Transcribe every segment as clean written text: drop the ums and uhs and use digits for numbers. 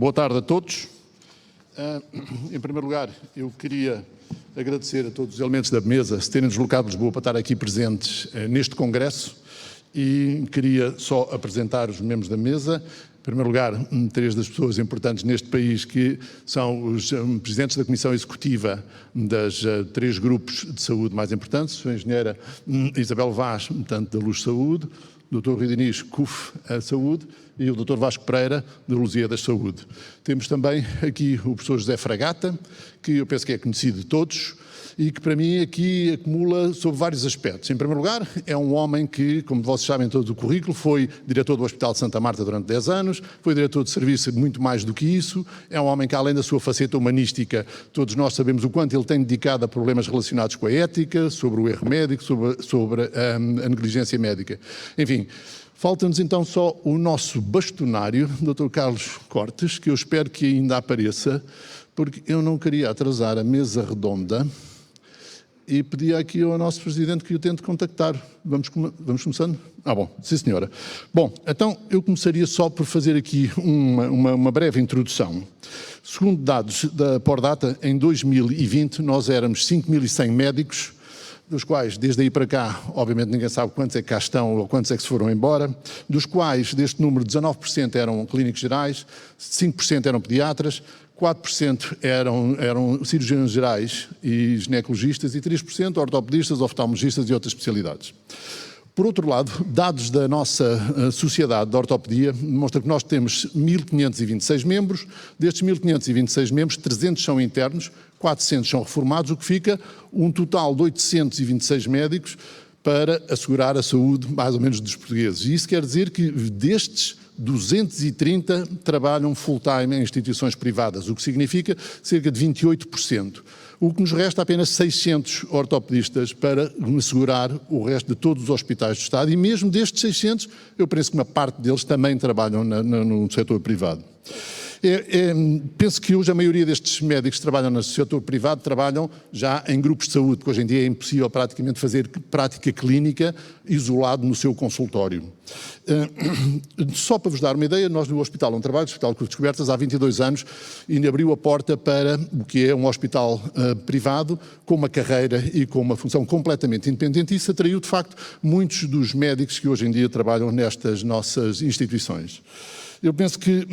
Boa tarde a todos. Em primeiro lugar, eu queria agradecer a todos os elementos da mesa se terem deslocado de Lisboa para estar aqui presentes neste congresso e queria só apresentar os membros da mesa. Em primeiro lugar, três das pessoas importantes neste país que são os presidentes da Comissão Executiva das três grupos de saúde mais importantes, a engenheira Isabel Vaz, tanto da Luz Saúde, o Dr. Rui Diniz, CUF a Saúde, e o Dr. Vasco Pereira, da Lusíadas Saúde. Temos também aqui o professor José Fragata, que eu penso que é conhecido de todos, e que para mim aqui acumula sobre vários aspectos. Em primeiro lugar, é um homem que, como vocês sabem todo o currículo, foi diretor do Hospital de Santa Marta durante 10 anos, foi diretor de serviço de muito mais do que isso, é um homem que, além da sua faceta humanística, todos nós sabemos o quanto ele tem dedicado a problemas relacionados com a ética, sobre o erro médico, sobre a negligência médica. Enfim, falta-nos então só o nosso bastonário, Dr. Carlos Cortes, que eu espero que ainda apareça, porque eu não queria atrasar a mesa redonda e pedi aqui ao nosso Presidente que o tente contactar. Vamos começando? Bom, sim senhora. Bom, então eu começaria só por fazer aqui uma breve introdução. Segundo dados da Pordata, em 2020 nós éramos 5.100 médicos, dos quais, desde aí para cá, obviamente ninguém sabe quantos é que cá estão ou quantos é que se foram embora, dos quais, deste número, 19% eram clínicos gerais, 5% eram pediatras, 4% eram cirurgiões gerais e ginecologistas e 3% ortopedistas, oftalmologistas e outras especialidades. Por outro lado, dados da nossa Sociedade de Ortopedia demonstram que nós temos 1.526 membros, destes 1.526 membros, 300 são internos, 400 são reformados, o que fica um total de 826 médicos para assegurar a saúde, mais ou menos, dos portugueses. E isso quer dizer que destes 230 trabalham full-time em instituições privadas, o que significa cerca de 28%. O que nos resta apenas 600 ortopedistas para assegurar o resto de todos os hospitais do Estado e mesmo destes 600, eu penso que uma parte deles também trabalham no setor privado. Penso que hoje a maioria destes médicos que trabalham no setor privado trabalham já em grupos de saúde, porque hoje em dia é impossível praticamente fazer prática clínica isolado no seu consultório. Só para vos dar uma ideia, nós no hospital onde trabalho, o Hospital Cruz Descobertas, há 22 anos, ainda abriu a porta para o que é um hospital privado, com uma carreira e com uma função completamente independente. Isso atraiu, de facto, muitos dos médicos que hoje em dia trabalham nestas nossas instituições. Eu penso que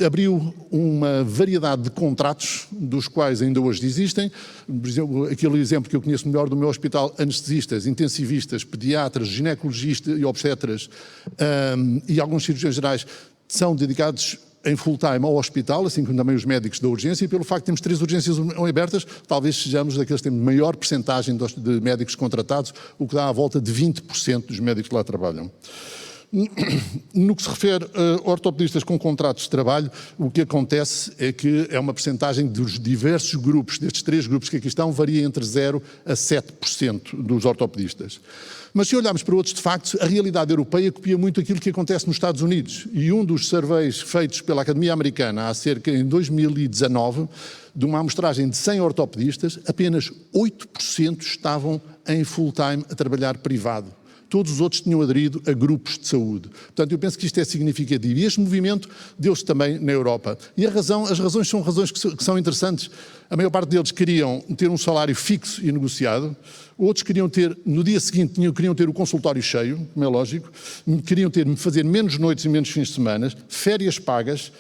abriu uma variedade de contratos, dos quais ainda hoje existem. Por exemplo, aquele exemplo que eu conheço melhor do meu hospital, anestesistas, intensivistas, pediatras, ginecologistas e obstetras e alguns cirurgiões gerais são dedicados em full-time ao hospital, assim como também os médicos da urgência, e pelo facto de termos 3 urgências abertas, talvez sejamos daqueles que têm maior percentagem de médicos contratados, o que dá à volta de 20% dos médicos que lá trabalham. No que se refere a ortopedistas com contratos de trabalho, o que acontece é que é uma percentagem dos diversos grupos, destes 3 grupos que aqui estão, varia entre 0% a 7% dos ortopedistas. Mas se olharmos para outros, de facto, a realidade europeia copia muito aquilo que acontece nos Estados Unidos. E um dos surveys feitos pela Academia Americana há cerca em 2019, de uma amostragem de 100 ortopedistas, apenas 8% estavam em full-time a trabalhar privado. Todos os outros tinham aderido a grupos de saúde. Portanto, eu penso que isto é significativo. E este movimento deu-se também na Europa. E as razões são razões que são interessantes. A maior parte deles queriam ter um salário fixo e negociado. Outros queriam ter, no dia seguinte, queriam ter o consultório cheio, como é lógico. Queriam fazer menos noites e menos fins de semana, férias pagas.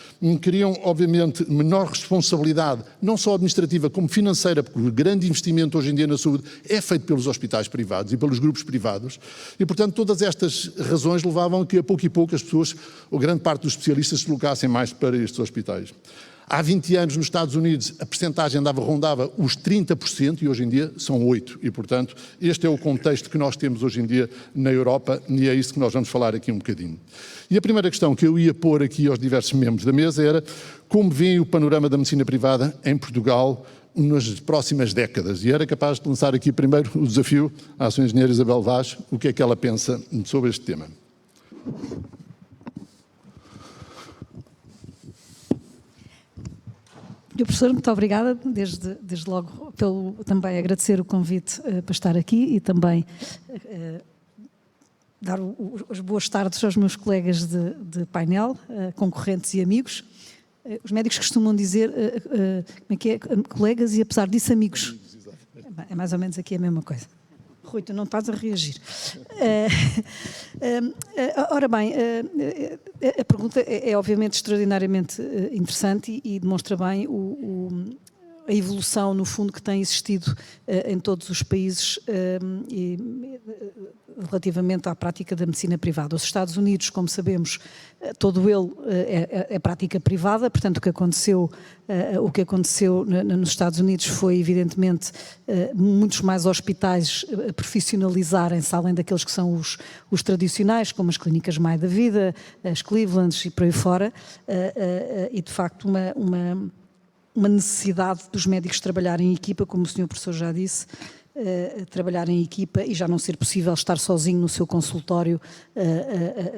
Queriam, obviamente, menor responsabilidade, não só administrativa como financeira, porque o grande investimento hoje em dia na saúde é feito pelos hospitais privados e pelos grupos privados. E, portanto, todas estas razões levavam a que, a pouco e pouco, as pessoas, ou grande parte dos especialistas, se deslocassem mais para estes hospitais. Há 20 anos, nos Estados Unidos, a percentagem rondava os 30% e hoje em dia são 8%. E, portanto, este é o contexto que nós temos hoje em dia na Europa e é isso que nós vamos falar aqui um bocadinho. E a primeira questão que eu ia pôr aqui aos diversos membros da mesa era como veem o panorama da medicina privada em Portugal nas próximas décadas. E era capaz de lançar aqui primeiro o desafio à sua engenheira Isabel Vaz, o que é que ela pensa sobre este tema. Professor, muito obrigada, desde logo, pelo também agradecer o convite para estar aqui e também dar as boas tardes aos meus colegas de painel, concorrentes e amigos. Os médicos costumam dizer, como é que é, colegas e apesar disso amigos. É mais ou menos aqui a mesma coisa. Rui, tu não estás a reagir. Ora bem, a pergunta é obviamente extraordinariamente interessante e demonstra bem a evolução, no fundo, que tem existido em todos os países relativamente à prática da medicina privada. Os Estados Unidos, como sabemos, todo ele é prática privada, portanto o que aconteceu nos Estados Unidos foi, evidentemente, muitos mais hospitais profissionalizarem-se, além daqueles que são os tradicionais, como as clínicas Maio da Vida, as Clevelands e por aí fora, e de facto uma necessidade dos médicos trabalharem em equipa, como o senhor professor já disse, trabalhar em equipa e já não ser possível estar sozinho no seu consultório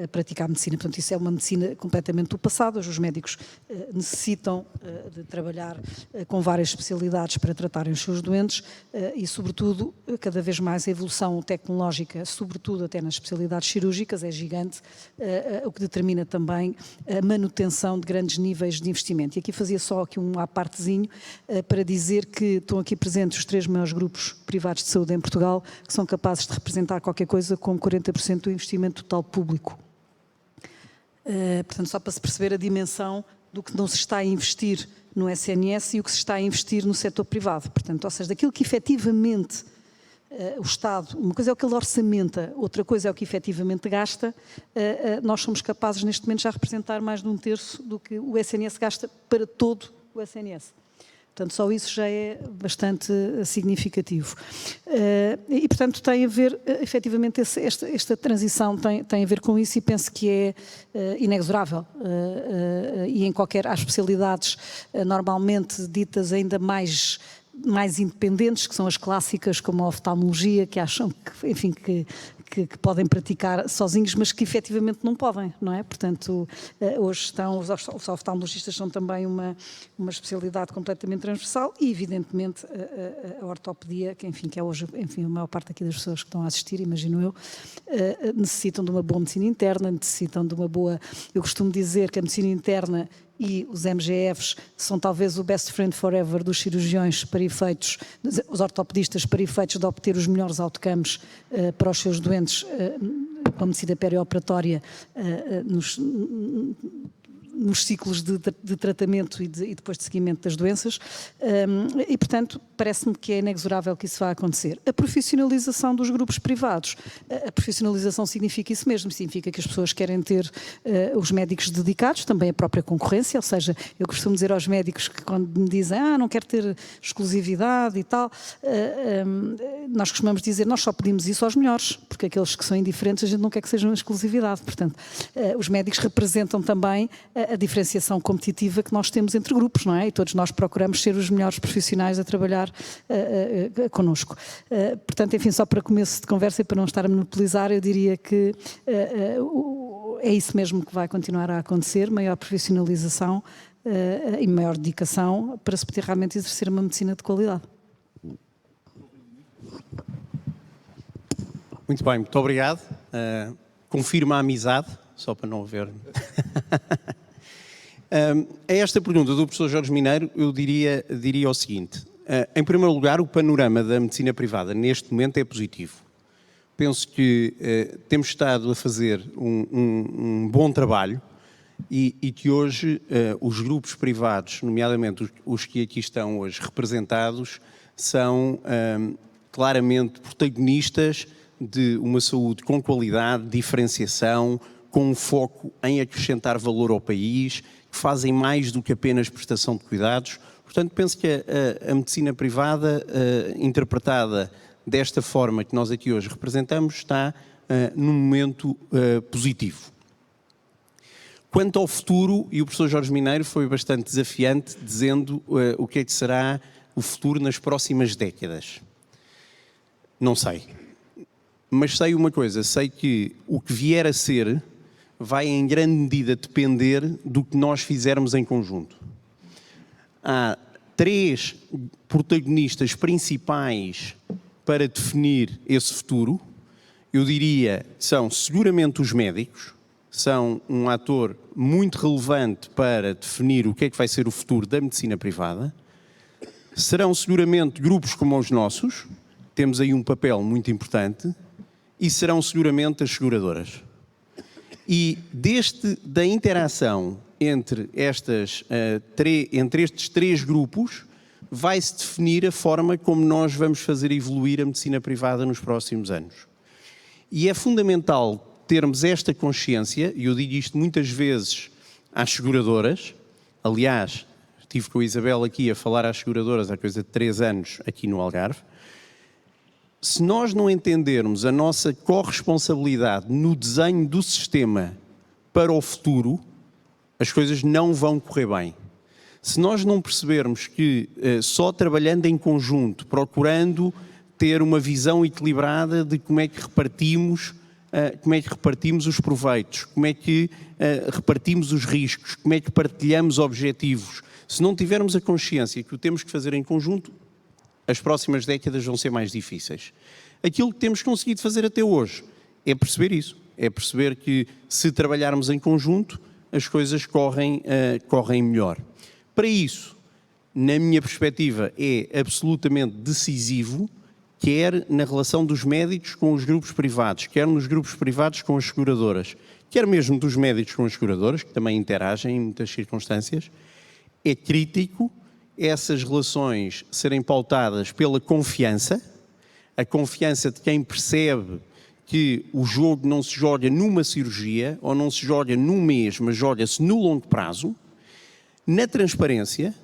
a praticar medicina. Portanto, isso é uma medicina completamente do passado. Hoje os médicos necessitam de trabalhar com várias especialidades para tratarem os seus doentes e, sobretudo, cada vez mais a evolução tecnológica, sobretudo até nas especialidades cirúrgicas, é gigante, o que determina também a manutenção de grandes níveis de investimento. E aqui fazia só aqui um à partezinho para dizer que estão aqui presentes os 3 maiores grupos privados de saúde em Portugal, que são capazes de representar qualquer coisa com 40% do investimento total público. Portanto, só para se perceber a dimensão do que não se está a investir no SNS e o que se está a investir no setor privado. Portanto, ou seja, daquilo que efetivamente o Estado, uma coisa é o que ele orçamenta, outra coisa é o que efetivamente gasta, nós somos capazes neste momento já representar mais de 1/3 do que o SNS gasta para todo o SNS. Portanto, só isso já é bastante significativo. E, portanto, tem a ver, efetivamente, esta transição tem a ver com isso e penso que é inexorável. E em há especialidades normalmente ditas ainda mais independentes, que são as clássicas, como a oftalmologia, que acham que, enfim, que podem praticar sozinhos, mas que efetivamente não podem, não é? Portanto, hoje os oftalmologistas são também uma especialidade completamente transversal e, evidentemente, a ortopedia, que é hoje, enfim, a maior parte aqui das pessoas que estão a assistir, imagino eu, necessitam de uma boa medicina interna, necessitam de uma boa... Eu costumo dizer que a medicina interna e os MGFs são talvez o best friend forever dos cirurgiões para efeitos, os ortopedistas para efeitos de obter os melhores outcomes para os seus doentes com a medicina perioperatória nos ciclos de tratamento e depois de seguimento das doenças e, portanto, parece-me que é inexorável que isso vá acontecer. A profissionalização dos grupos privados. A profissionalização significa isso mesmo, significa que as pessoas querem ter os médicos dedicados, também a própria concorrência, ou seja, eu costumo dizer aos médicos que quando me dizem não quero ter exclusividade e tal, nós costumamos dizer, nós só pedimos isso aos melhores, porque aqueles que são indiferentes a gente não quer que sejam exclusividade. Portanto, os médicos representam também a diferenciação competitiva que nós temos entre grupos, não é? E todos nós procuramos ser os melhores profissionais a trabalhar connosco. Portanto, enfim, só para começo de conversa e para não estar a monopolizar, eu diria que é isso mesmo que vai continuar a acontecer, maior profissionalização e maior dedicação para se poder realmente exercer uma medicina de qualidade. Muito bem, muito obrigado. Confirma a amizade, só para não haver... A esta pergunta do professor Jorge Mineiro, eu diria o seguinte. Em primeiro lugar, o panorama da medicina privada neste momento é positivo. Penso que temos estado a fazer um bom trabalho e que hoje os grupos privados, nomeadamente os que aqui estão hoje representados, são claramente protagonistas de uma saúde com qualidade, diferenciação, com um foco em acrescentar valor ao país, que fazem mais do que apenas prestação de cuidados. Portanto, penso que a medicina privada, interpretada desta forma que nós aqui hoje representamos, está num momento positivo. Quanto ao futuro, e o professor Jorge Mineiro foi bastante desafiante, dizendo o que é que será o futuro nas próximas décadas. Não sei. Mas sei uma coisa, sei que o que vier a ser vai em grande medida depender do que nós fizermos em conjunto. Há 3 protagonistas principais para definir esse futuro. Eu diria que são seguramente os médicos, são um ator muito relevante para definir o que é que vai ser o futuro da medicina privada. Serão seguramente grupos como os nossos, temos aí um papel muito importante, e serão seguramente as seguradoras. E da interação entre estes 3 grupos, vai-se definir a forma como nós vamos fazer evoluir a medicina privada nos próximos anos. E é fundamental termos esta consciência, e eu digo isto muitas vezes às seguradoras. Aliás, estive com a Isabel aqui a falar às seguradoras há coisa de 3 anos aqui no Algarve. Se nós não entendermos a nossa corresponsabilidade no desenho do sistema para o futuro, as coisas não vão correr bem. Se nós não percebermos que só trabalhando em conjunto, procurando ter uma visão equilibrada de como é que repartimos os proveitos, como é que repartimos os riscos, como é que partilhamos objetivos, se não tivermos a consciência que o temos que fazer em conjunto, as próximas décadas vão ser mais difíceis. Aquilo que temos conseguido fazer até hoje é perceber isso, é perceber que se trabalharmos em conjunto, as coisas correm melhor. Para isso, na minha perspectiva, é absolutamente decisivo, quer na relação dos médicos com os grupos privados, quer nos grupos privados com as seguradoras, quer mesmo dos médicos com as seguradoras, que também interagem em muitas circunstâncias, é crítico essas relações serem pautadas pela confiança, a confiança de quem percebe que o jogo não se joga numa cirurgia ou não se joga num mês, mas joga-se no longo prazo, na transparência,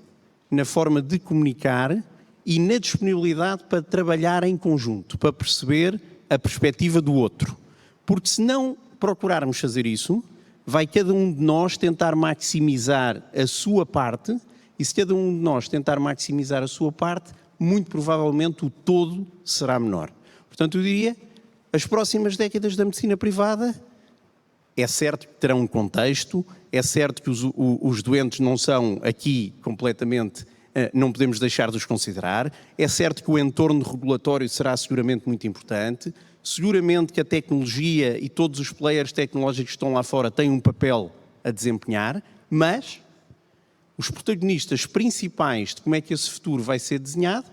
na forma de comunicar e na disponibilidade para trabalhar em conjunto, para perceber a perspectiva do outro. Porque se não procurarmos fazer isso, vai cada um de nós tentar maximizar a sua parte, e se cada um de nós tentar maximizar a sua parte, muito provavelmente o todo será menor. Portanto, eu diria, as próximas décadas da medicina privada, é certo que terão um contexto, é certo que os doentes não são aqui completamente, não podemos deixar de os considerar, é certo que o entorno regulatório será seguramente muito importante, seguramente que a tecnologia e todos os players tecnológicos que estão lá fora têm um papel a desempenhar, mas os protagonistas principais de como é que esse futuro vai ser desenhado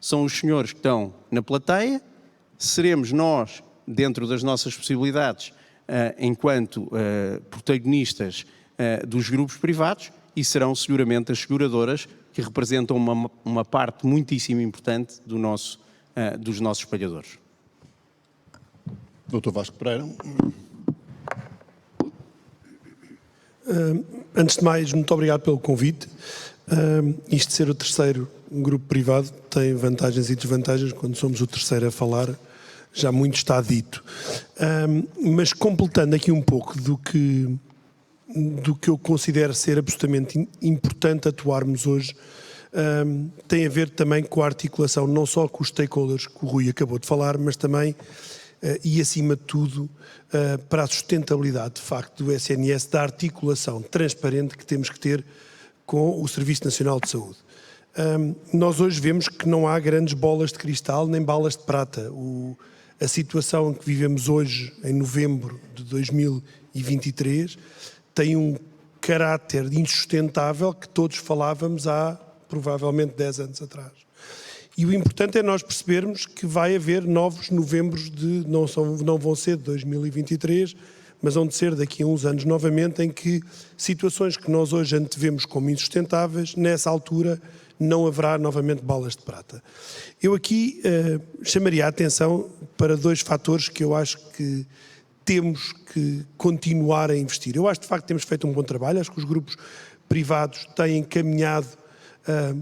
são os senhores que estão na plateia, seremos nós, dentro das nossas possibilidades, enquanto protagonistas dos grupos privados, e serão seguramente as seguradoras que representam uma parte muitíssimo importante dos nossos espalhadores. Dr. Vasco Pereira. Antes de mais, muito obrigado pelo convite. Isto de ser o terceiro grupo privado tem vantagens e desvantagens. Quando somos o terceiro a falar, já muito está dito. Mas completando aqui um pouco do que eu considero ser absolutamente importante atuarmos hoje, tem a ver também com a articulação, não só com os stakeholders que o Rui acabou de falar, mas também, e acima de tudo, para a sustentabilidade, de facto, do SNS, da articulação transparente que temos que ter com o Serviço Nacional de Saúde. Nós hoje vemos que não há grandes bolas de cristal nem balas de prata. A situação que vivemos hoje, em novembro de 2023, tem um caráter insustentável que todos falávamos há provavelmente 10 anos atrás. E o importante é nós percebermos que vai haver novos novembros não vão ser de 2023, mas vão de ser daqui a uns anos novamente, em que situações que nós hoje antevemos como insustentáveis, nessa altura não haverá novamente balas de prata. Eu aqui chamaria a atenção para 2 fatores que eu acho que temos que continuar a investir. Eu acho que de facto temos feito um bom trabalho, acho que os grupos privados têm caminhado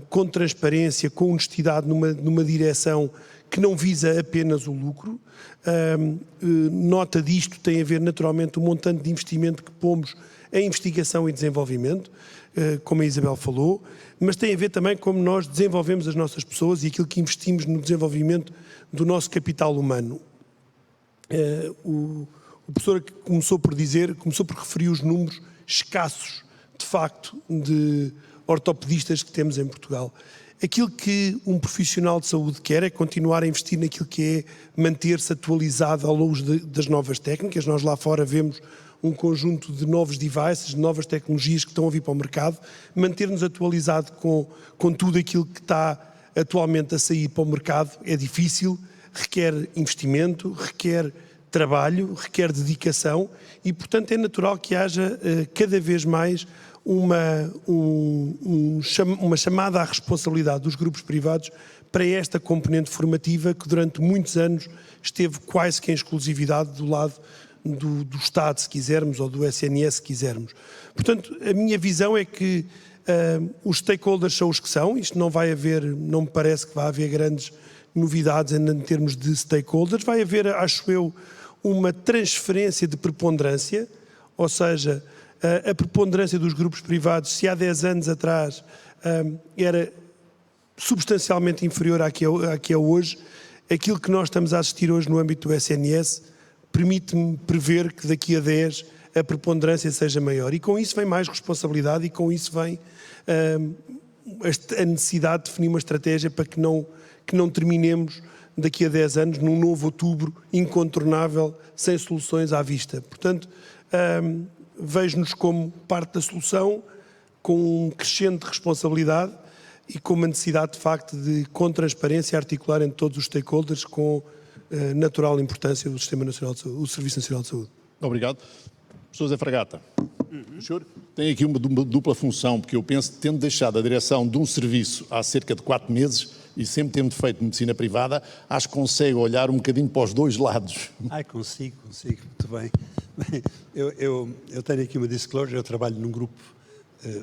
com transparência, com honestidade numa direção que não visa apenas o lucro. Nota disto tem a ver naturalmente o montante de investimento que pomos em investigação e desenvolvimento, como a Isabel falou, mas tem a ver também como nós desenvolvemos as nossas pessoas e aquilo que investimos no desenvolvimento do nosso capital humano. O professor começou por referir os números escassos, de facto, de ortopedistas que temos em Portugal. Aquilo que um profissional de saúde quer é continuar a investir naquilo que é manter-se atualizado ao longo das novas técnicas. Nós lá fora vemos um conjunto de novos devices, de novas tecnologias que estão a vir para o mercado, manter-nos atualizado com tudo aquilo que está atualmente a sair para o mercado é difícil, requer investimento, requer trabalho, requer dedicação e, portanto, é natural que haja cada vez mais uma chamada à responsabilidade dos grupos privados para esta componente formativa que durante muitos anos esteve quase que em exclusividade do lado do Estado, se quisermos, ou do SNS, se quisermos. Portanto, a minha visão é que os stakeholders são os que são, isto não vai haver, não me parece que vai haver grandes novidades em termos de stakeholders, vai haver, acho eu, uma transferência de preponderância, ou seja, a preponderância dos grupos privados, se há 10 anos atrás era substancialmente inferior à que é hoje, aquilo que nós estamos a assistir hoje no âmbito do SNS permite-me prever que daqui a 10 a preponderância seja maior. E com isso vem mais responsabilidade e com isso vem a necessidade de definir uma estratégia para que não terminemos daqui a 10 anos num novo outubro incontornável, sem soluções à vista. Portanto, vejo-nos como parte da solução, com um crescente responsabilidade e com uma necessidade, de facto, de, com transparência, articular entre todos os stakeholders com natural importância do Sistema Nacional de Saúde, o Serviço Nacional de Saúde. Obrigado. Professor Zé Fragata, o senhor tem aqui uma dupla função, porque eu penso que, tendo deixado a direção de um serviço há cerca de 4 meses, e sempre tendo feito medicina privada, acho que consegue olhar um bocadinho para os dois lados. Consigo, muito bem. Eu tenho aqui uma disclosure, eu trabalho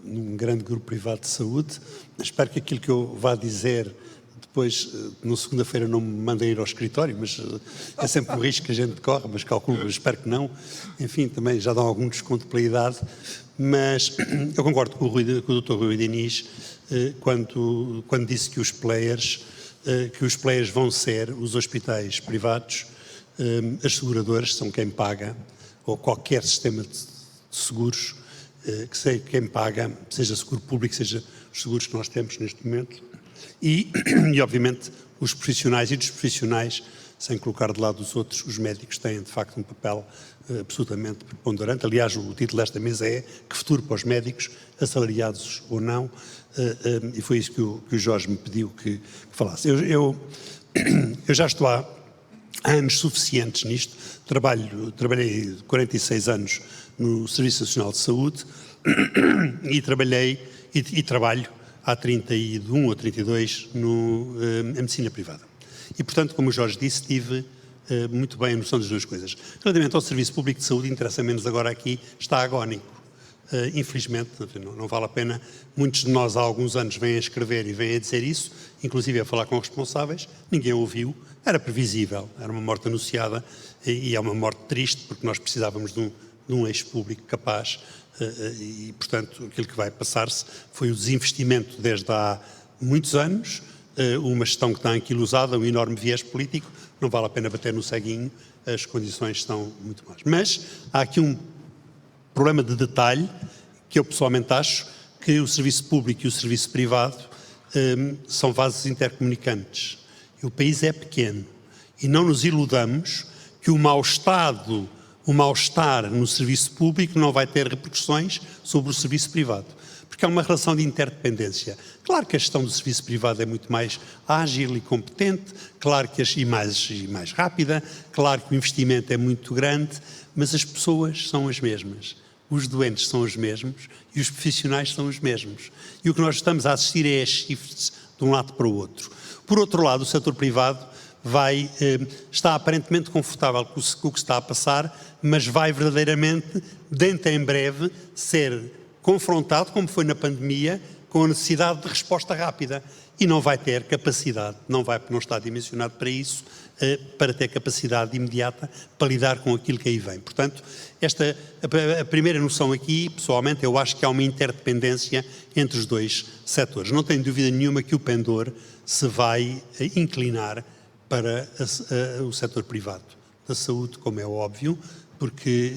num grande grupo privado de saúde, espero que aquilo que eu vá dizer depois, na segunda-feira, não me mandem ir ao escritório, mas é sempre um risco que a gente corre, mas calculo, espero que não. Enfim, também já dão algum desconto pela idade, mas eu concordo com o Dr. Rui Diniz quando disse que os players vão ser os hospitais privados, as seguradoras são quem paga, ou qualquer sistema de seguros, que seja quem paga, seja seguro público, seja os seguros que nós temos neste momento, e obviamente os profissionais, e dos profissionais, sem colocar de lado os outros, os médicos têm de facto um papel absolutamente preponderante. Aliás, o título desta mesa é "Que futuro para os médicos, assalariados ou não?", e foi isso que o Jorge me pediu que falasse. Eu já estou há anos suficientes nisto, trabalhei 46 anos no Serviço Nacional de Saúde e trabalhei e trabalho há 31 ou 32 em medicina privada. E, portanto, como o Jorge disse, tive muito bem a noção das duas coisas. Relativamente ao Serviço Público de Saúde, interessa menos agora aqui, está agónico. Infelizmente, não vale a pena. Muitos de nós há alguns anos vêm a escrever e vêm a dizer isso, inclusive a falar com responsáveis, ninguém ouviu, era previsível, era uma morte anunciada e é uma morte triste porque nós precisávamos de um eixo público capaz e, portanto, aquilo que vai passar-se foi o desinvestimento desde há muitos anos, uma gestão que está anquilosada, um enorme viés político, não vale a pena bater no ceguinho, as condições são muito más. Mas há aqui um problema de detalhe que eu pessoalmente acho que o serviço público e o serviço privado são vasos intercomunicantes. E o país é pequeno e não nos iludamos que o mal-estar no serviço público não vai ter repercussões sobre o serviço privado, porque é uma relação de interdependência. Claro que a gestão do serviço privado é muito mais ágil e competente, claro que e mais rápida, claro que o investimento é muito grande, mas as pessoas são as mesmas, os doentes são os mesmos e os profissionais são os mesmos. E o que nós estamos a assistir é a shifts de um lado para o outro. Por outro lado, o setor privado está aparentemente confortável com o que está a passar, mas vai verdadeiramente, dentro em breve, ser confrontado, como foi na pandemia, com a necessidade de resposta rápida. E não vai ter capacidade, não está dimensionado para isso, para ter capacidade imediata para lidar com aquilo que aí vem. Portanto, a primeira noção aqui, pessoalmente, eu acho que há uma interdependência entre os dois setores. Não tenho dúvida nenhuma que o pendor se vai inclinar para o setor privado da saúde, como é óbvio, porque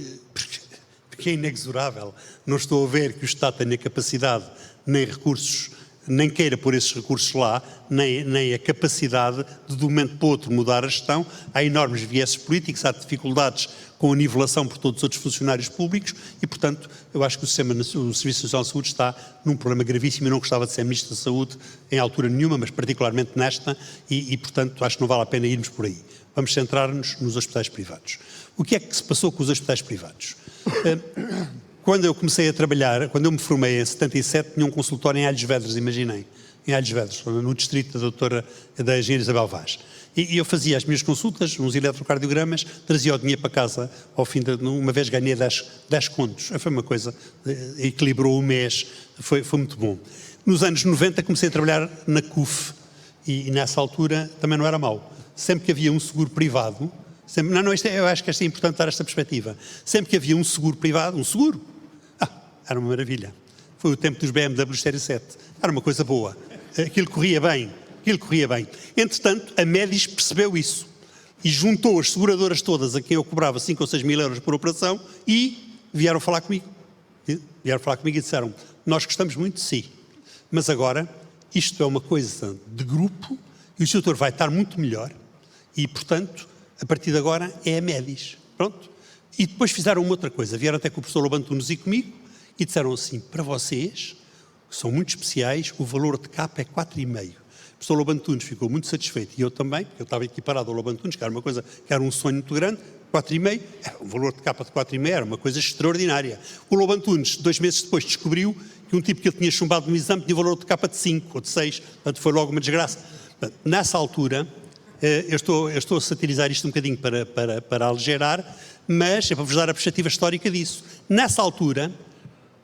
é inexorável. Não estou a ver que o Estado tenha capacidade nem recursos nem queira pôr esses recursos lá, nem a capacidade de um momento para o outro mudar a gestão. Há enormes viéses políticos, há dificuldades com a nivelação por todos os outros funcionários públicos e, portanto, eu acho que o Serviço Nacional de Saúde está num problema gravíssimo. Eu não gostava de ser Ministro da Saúde em altura nenhuma, mas particularmente nesta, e portanto, acho que não vale a pena irmos por aí. Vamos centrar-nos nos hospitais privados. O que é que se passou com os hospitais privados? Quando eu comecei a trabalhar, quando eu me formei em 77, tinha um consultório em Alhos Vedras, imaginem, em Alhos Vedras, no distrito da engenheira Isabel Vaz. E eu fazia as minhas consultas, uns eletrocardiogramas, trazia o dinheiro para casa, ao fim de uma vez ganhei 10 contos. Foi uma coisa, equilibrou o mês, foi muito bom. Nos anos 90 comecei a trabalhar na CUF e nessa altura também não era mau. Sempre que havia um seguro privado, eu acho que é importante dar esta perspectiva, sempre que havia um seguro privado, era uma maravilha. Foi o tempo dos BMW Série 7, era uma coisa boa, aquilo corria bem. Entretanto, a Médis percebeu isso e juntou as seguradoras todas a quem eu cobrava 5 ou 6 mil euros por operação e vieram falar comigo. E disseram, nós gostamos muito de si, mas agora isto é uma coisa de grupo e o Sr. Doutor vai estar muito melhor e, portanto, a partir de agora é a Médis. Pronto. E depois fizeram uma outra coisa, vieram até com o professor Lobo Antunes e comigo e disseram assim, para vocês, que são muito especiais, o valor de capa é 4,5. O professor Lobo Antunes ficou muito satisfeito e eu também, porque eu estava equiparado ao Lobo Antunes, que era uma coisa, que era um sonho muito grande, 4,5, o valor de capa de 4,5 era uma coisa extraordinária. O Lobo Antunes, 2 meses depois, descobriu que um tipo que ele tinha chumbado no exame tinha valor de capa de 5 ou de 6, portanto foi logo uma desgraça. Portanto, nessa altura, eu estou a satirizar isto um bocadinho para aligerar, mas é para vos dar a perspectiva histórica disso. Nessa altura,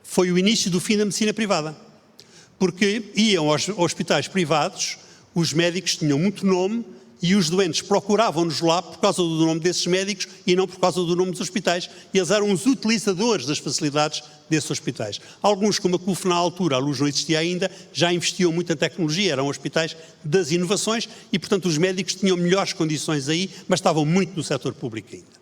foi o início do fim da medicina privada, porque iam aos hospitais privados, os médicos tinham muito nome e os doentes procuravam-nos lá por causa do nome desses médicos e não por causa do nome dos hospitais. E eles eram os utilizadores das facilidades desses hospitais. Alguns, como a CUF na altura, a Luz não existia ainda, já investiam muito em tecnologia, eram hospitais das inovações e, portanto, os médicos tinham melhores condições aí, mas estavam muito no setor público ainda.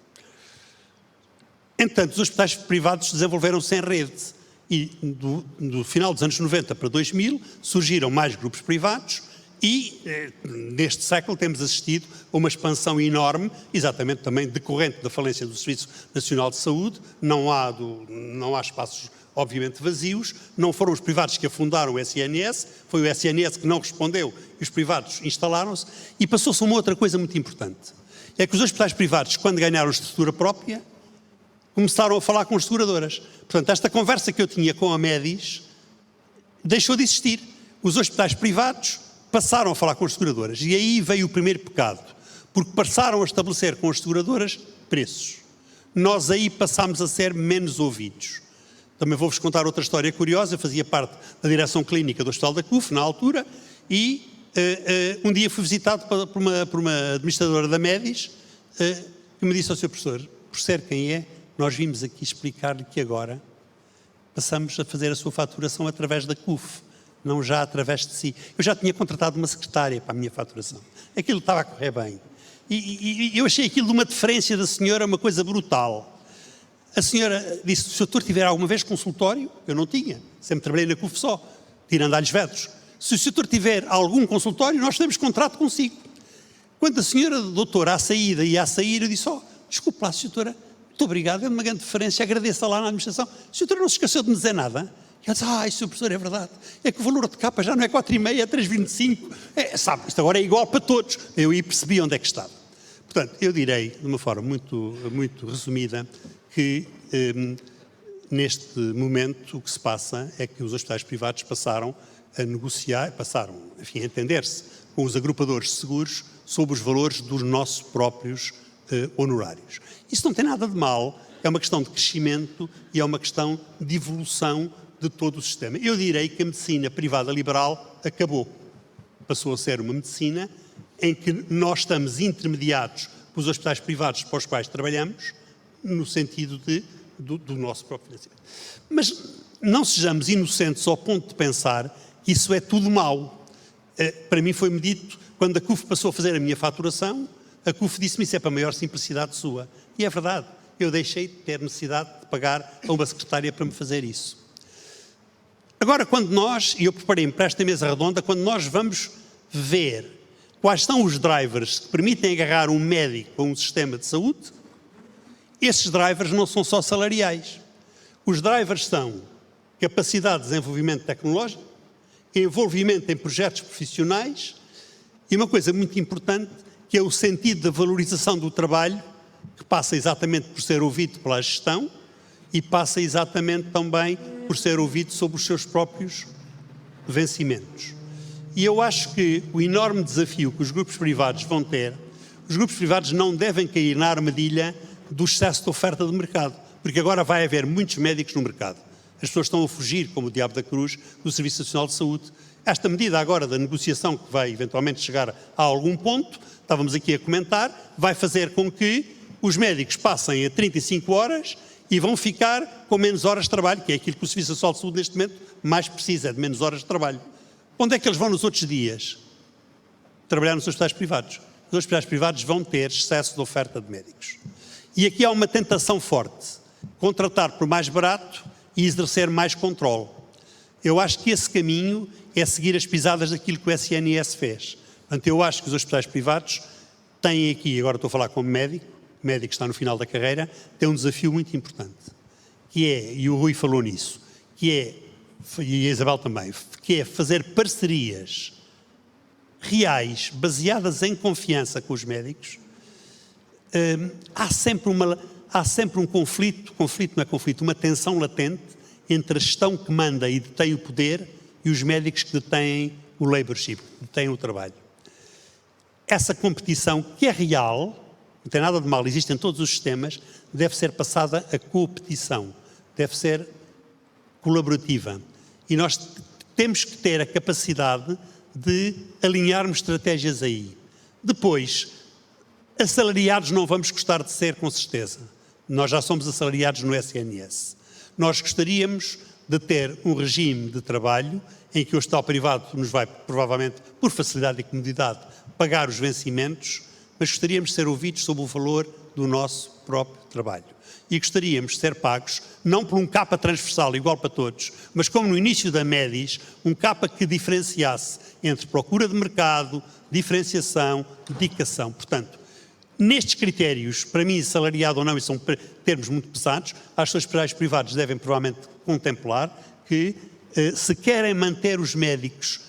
Entretanto, os hospitais privados desenvolveram-se em rede e do final dos anos 90 para 2000 surgiram mais grupos privados e neste século temos assistido a uma expansão enorme, exatamente também decorrente da falência do Serviço Nacional de Saúde. Não há espaços obviamente vazios, não foram os privados que afundaram o SNS, foi o SNS que não respondeu e os privados instalaram-se e passou-se uma outra coisa muito importante, é que os hospitais privados, quando ganharam estrutura própria, começaram a falar com as seguradoras. Portanto, esta conversa que eu tinha com a Médis deixou de existir. Os hospitais privados passaram a falar com as seguradoras e aí veio o primeiro pecado, porque passaram a estabelecer com as seguradoras preços. Nós aí passámos a ser menos ouvidos. Também vou-vos contar outra história curiosa. Eu fazia parte da direção clínica do Hospital da CUF, na altura, e um dia fui visitado por uma administradora da Médis que me disse ao Sr. Professor, por ser quem é, nós vimos aqui explicar-lhe que agora passamos a fazer a sua faturação através da CUF, não já através de si. Eu já tinha contratado uma secretária para a minha faturação. Aquilo estava a correr bem. E eu achei aquilo de uma deferência da senhora uma coisa brutal. A senhora disse, se o doutor tiver alguma vez consultório, eu não tinha, sempre trabalhei na CUF só, tirando Alhos Vedros. Se o doutor tiver algum consultório, nós temos contrato consigo. Quando a senhora doutora à saída ia a sair, eu disse, desculpe lá, senhora, muito obrigado, é uma grande deferência, agradeço lá na administração. O senhor não se esqueceu de me dizer nada? E ela disse, Sr. Professor, é verdade, é que o valor de capa já não é 4,5, é 3,25. Sabe, isto agora é igual para todos. Eu aí percebi onde é que estava. Portanto, eu direi, de uma forma muito resumida, que neste momento o que se passa é que os hospitais privados passaram a negociar, a entender-se com os agrupadores de seguros sobre os valores dos nossos próprios honorários. Isso não tem nada de mal, é uma questão de crescimento e é uma questão de evolução de todo o sistema. Eu direi que a medicina privada liberal acabou. Passou a ser uma medicina em que nós estamos intermediados pelos hospitais privados para os quais trabalhamos, no sentido do nosso próprio financiamento. Mas não sejamos inocentes ao ponto de pensar que isso é tudo mau. Para mim foi-me dito, quando a CUF passou a fazer a minha faturação, a CUF disse-me isso é para a maior simplicidade sua. E é verdade, eu deixei de ter necessidade de pagar a uma secretária para me fazer isso. Agora, quando nós, e eu preparei-me para esta mesa redonda, quando nós vamos ver quais são os drivers que permitem agarrar um médico a um sistema de saúde, esses drivers não são só salariais. Os drivers são capacidade de desenvolvimento tecnológico, envolvimento em projetos profissionais e uma coisa muito importante, que é o sentido da valorização do trabalho, que passa exatamente por ser ouvido pela gestão e passa exatamente também por ser ouvido sobre os seus próprios vencimentos. E eu acho que o enorme desafio que os grupos privados vão ter, os grupos privados não devem cair na armadilha do excesso de oferta de mercado, porque agora vai haver muitos médicos no mercado. As pessoas estão a fugir, como o diabo da cruz, do Serviço Nacional de Saúde. Esta medida agora da negociação, que vai eventualmente chegar a algum ponto, estávamos aqui a comentar, vai fazer com que os médicos passem a 35 horas e vão ficar com menos horas de trabalho, que é aquilo que o Serviço Nacional de Saúde neste momento mais precisa, de menos horas de trabalho. Onde é que eles vão nos outros dias? Trabalhar nos hospitais privados. Os hospitais privados vão ter excesso de oferta de médicos. E aqui há uma tentação forte, contratar por mais barato e exercer mais controle. Eu acho que esse caminho é seguir as pisadas daquilo que o SNS fez. Portanto, eu acho que os hospitais privados têm aqui, agora estou a falar como médico, o médico está no final da carreira, tem um desafio muito importante, que é, e o Rui falou nisso, que é, e a Isabel também, que é fazer parcerias reais, baseadas em confiança com os médicos. Há sempre um conflito não é conflito, uma tensão latente entre a gestão que manda e detém o poder e os médicos que detêm o laborship, que detêm o trabalho. Essa competição, que é real, não tem nada de mal, existe em todos os sistemas, deve ser passada a competição, deve ser colaborativa. E nós temos que ter a capacidade de alinharmos estratégias aí. Depois, assalariados não vamos gostar de ser, com certeza. Nós já somos assalariados no SNS. Nós gostaríamos de ter um regime de trabalho em que o hospital privado nos vai, provavelmente, por facilidade e comodidade, pagar os vencimentos, mas gostaríamos de ser ouvidos sobre o valor do nosso próprio trabalho. E gostaríamos de ser pagos, não por um capa transversal igual para todos, mas como no início da MEDIS, um capa que diferenciasse entre procura de mercado, diferenciação, dedicação. Portanto, nestes critérios, para mim, salariado ou não, e são termos muito pesados, as hospitais privados devem provavelmente contemplar que, se querem manter os médicos,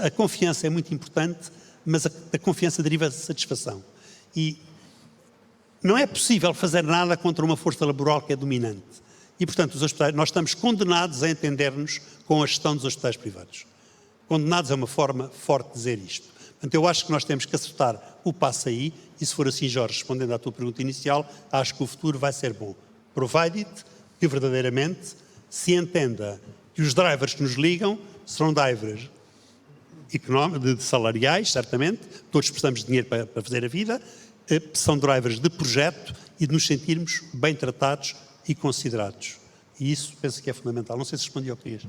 a confiança é muito importante, mas a confiança deriva de satisfação. E não é possível fazer nada contra uma força laboral que é dominante. E, portanto, os hospitais, nós estamos condenados a entender-nos com a gestão dos hospitais privados. Condenados é uma forma forte de dizer isto. Portanto, eu acho que nós temos que acertar o passo aí, e se for assim, Jorge, respondendo à tua pergunta inicial, acho que o futuro vai ser bom. Provided que verdadeiramente se entenda que os drivers que nos ligam serão drivers de salariais, certamente, todos precisamos de dinheiro para fazer a vida, são drivers de projeto e de nos sentirmos bem tratados e considerados. E isso penso que é fundamental. Não sei se respondi ao que querias.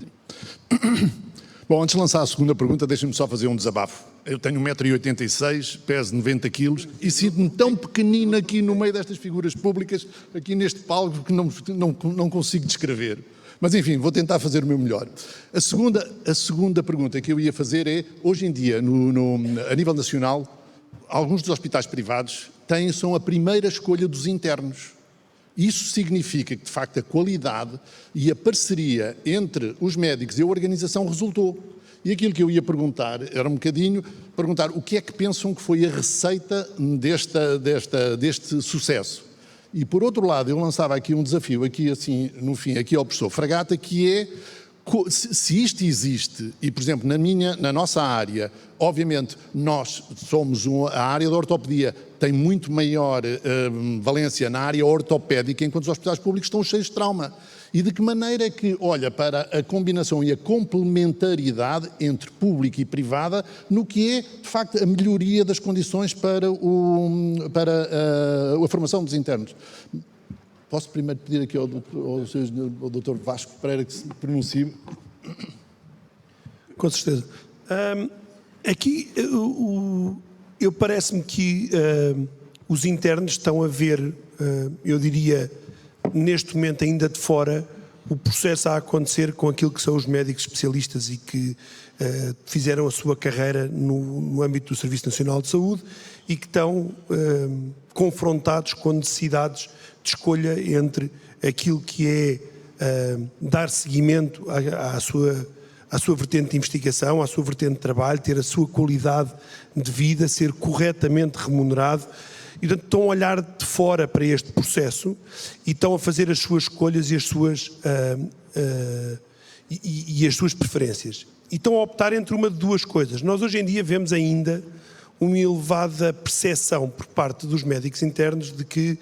Bom, antes de lançar a segunda pergunta, deixem-me só fazer um desabafo. Eu tenho 1,86 m, peso 90 kg e sinto-me tão pequenino aqui no meio destas figuras públicas, aqui neste palco, que não consigo descrever. Mas, enfim, vou tentar fazer o meu melhor. A segunda pergunta que eu ia fazer é, hoje em dia, a nível nacional, alguns dos hospitais privados são a primeira escolha dos internos. Isso significa que, de facto, a qualidade e a parceria entre os médicos e a organização resultou. E aquilo que eu ia perguntar era um bocadinho, perguntar o que é que pensam que foi a receita deste sucesso. E, por outro lado, eu lançava aqui um desafio, aqui assim, no fim, aqui ao professor Fragata, que é, se isto existe, e, por exemplo, na nossa área, obviamente, nós somos a área da ortopedia, tem muito maior valência na área ortopédica, enquanto os hospitais públicos estão cheios de trauma. E de que maneira é que olha para a combinação e a complementaridade entre público e privada no que é, de facto, a melhoria das condições para a formação dos internos? Posso primeiro pedir aqui ao Dr. Vasco Pereira que se pronuncie? Com certeza. Aqui, eu parece-me que os internos estão a ver, eu diria, neste momento ainda de fora, o processo a acontecer com aquilo que são os médicos especialistas e que fizeram a sua carreira no âmbito do Serviço Nacional de Saúde e que estão confrontados com necessidades de escolha entre aquilo que é dar seguimento à sua vertente de investigação, à sua vertente de trabalho, ter a sua qualidade de vida, ser corretamente remunerado. E, portanto, estão a olhar de fora para este processo e estão a fazer as suas escolhas e as suas preferências. E estão a optar entre uma de duas coisas. Nós hoje em dia vemos ainda uma elevada percepção por parte dos médicos internos de que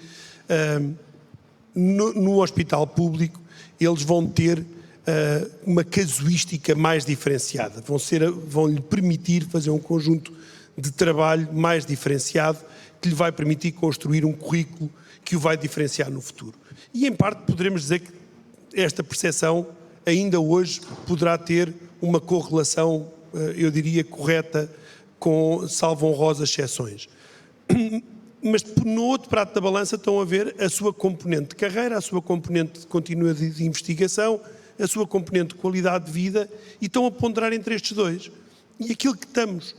no hospital público eles vão ter uma casuística mais diferenciada, vão-lhe permitir fazer um conjunto de trabalho mais diferenciado que lhe vai permitir construir um currículo que o vai diferenciar no futuro. E em parte poderemos dizer que esta percepção ainda hoje poderá ter uma correlação, eu diria, correta, com salvo honrosas exceções. Mas no outro prato da balança estão a ver a sua componente de carreira, a sua componente de continuidade de investigação, a sua componente de qualidade de vida e estão a ponderar entre estes dois. E aquilo que estamos,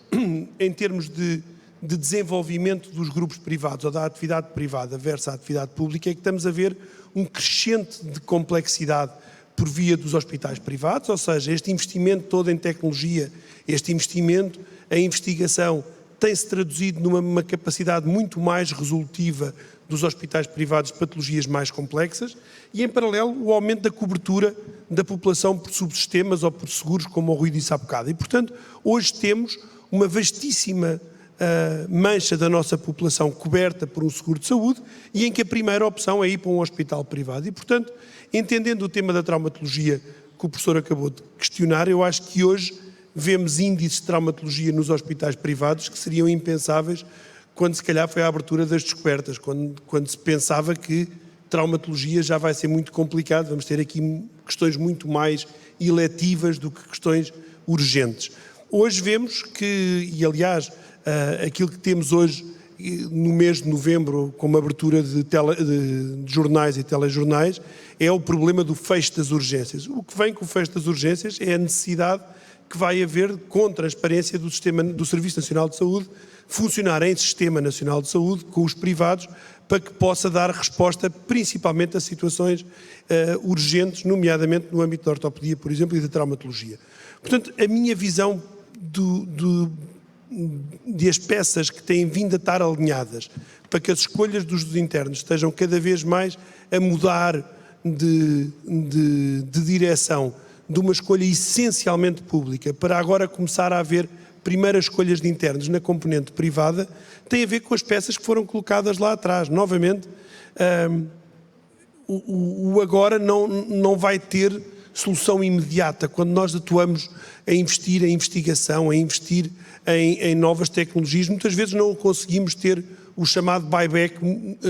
em termos de desenvolvimento dos grupos privados ou da atividade privada versus a atividade pública, é que estamos a ver um crescente de complexidade por via dos hospitais privados, ou seja, este investimento todo em tecnologia, este investimento em investigação tem-se traduzido numa capacidade muito mais resolutiva dos hospitais privados de patologias mais complexas e, em paralelo, o aumento da cobertura da população por subsistemas ou por seguros, como o Rui disse há bocado. E, portanto, hoje temos uma vastíssima mancha da nossa população coberta por um seguro de saúde e em que a primeira opção é ir para um hospital privado. E, portanto, entendendo o tema da traumatologia que o professor acabou de questionar, eu acho que hoje vemos índices de traumatologia nos hospitais privados que seriam impensáveis quando se calhar foi a abertura das descobertas, quando se pensava que traumatologia já vai ser muito complicado, vamos ter aqui questões muito mais eletivas do que questões urgentes. Hoje vemos que, e aliás, aquilo que temos hoje no mês de novembro, como abertura de jornais e telejornais, é o problema do fecho das urgências. O que vem com o fecho das urgências é a necessidade que vai haver com transparência do Serviço Nacional de Saúde, funcionar em Sistema Nacional de Saúde com os privados para que possa dar resposta principalmente a situações urgentes, nomeadamente no âmbito da ortopedia, por exemplo, e da traumatologia. Portanto, a minha visão de as peças que têm vindo a estar alinhadas para que as escolhas dos internos estejam cada vez mais a mudar de direção de uma escolha essencialmente pública para agora começar a haver primeiras escolhas de internos na componente privada, tem a ver com as peças que foram colocadas lá atrás. Novamente, o agora não vai ter solução imediata. Quando nós atuamos a investir em investigação, a investir em novas tecnologias, muitas vezes não conseguimos ter o chamado buyback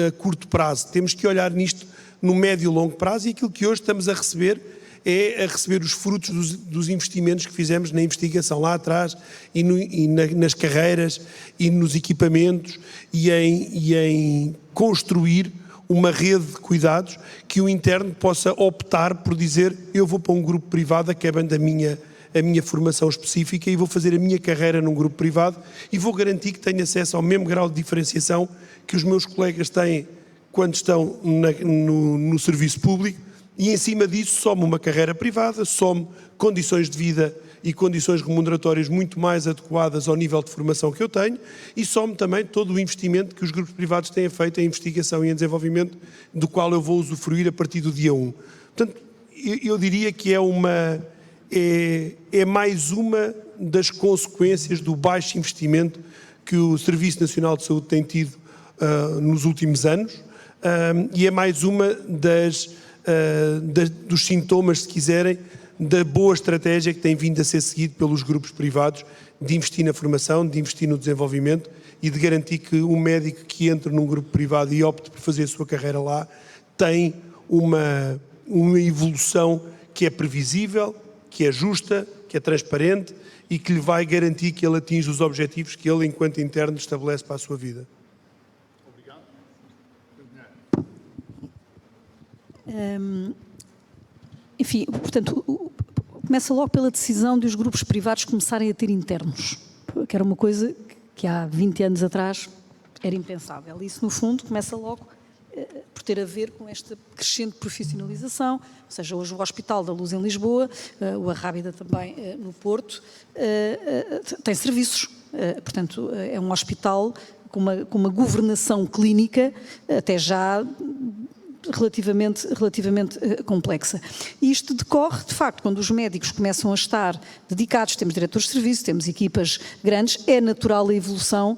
a curto prazo. Temos que olhar nisto no médio e longo prazo e aquilo que hoje estamos a receber é a receber os frutos dos investimentos que fizemos na investigação lá atrás e nas carreiras e nos equipamentos e em construir uma rede de cuidados que o interno possa optar por dizer eu vou para um grupo privado, acabando a minha formação específica e vou fazer a minha carreira num grupo privado e vou garantir que tenho acesso ao mesmo grau de diferenciação que os meus colegas têm quando estão no serviço público e em cima disso some uma carreira privada, some condições de vida e condições remuneratórias muito mais adequadas ao nível de formação que eu tenho e some também todo o investimento que os grupos privados têm feito em investigação e em desenvolvimento, do qual eu vou usufruir a partir do dia 1. Portanto, eu diria que é mais uma das consequências do baixo investimento que o Serviço Nacional de Saúde tem tido nos últimos anos e é mais uma dos sintomas, se quiserem, da boa estratégia que tem vindo a ser seguido pelos grupos privados de investir na formação, de investir no desenvolvimento e de garantir que um médico que entre num grupo privado e opte por fazer a sua carreira lá tem uma evolução que é previsível, que é justa, que é transparente e que lhe vai garantir que ele atinge os objetivos que ele, enquanto interno, estabelece para a sua vida. enfim, portanto, começa logo pela decisão de os grupos privados começarem a ter internos, que era uma coisa que há 20 anos atrás era impensável. Isso, no fundo, começa logo por ter a ver com esta crescente profissionalização, ou seja, hoje o Hospital da Luz em Lisboa, o Arrábida também no Porto, tem serviços, portanto, é um hospital com uma governação clínica até já relativamente complexa. E isto decorre, de facto, quando os médicos começam a estar dedicados, temos diretores de serviço, temos equipas grandes, é natural a evolução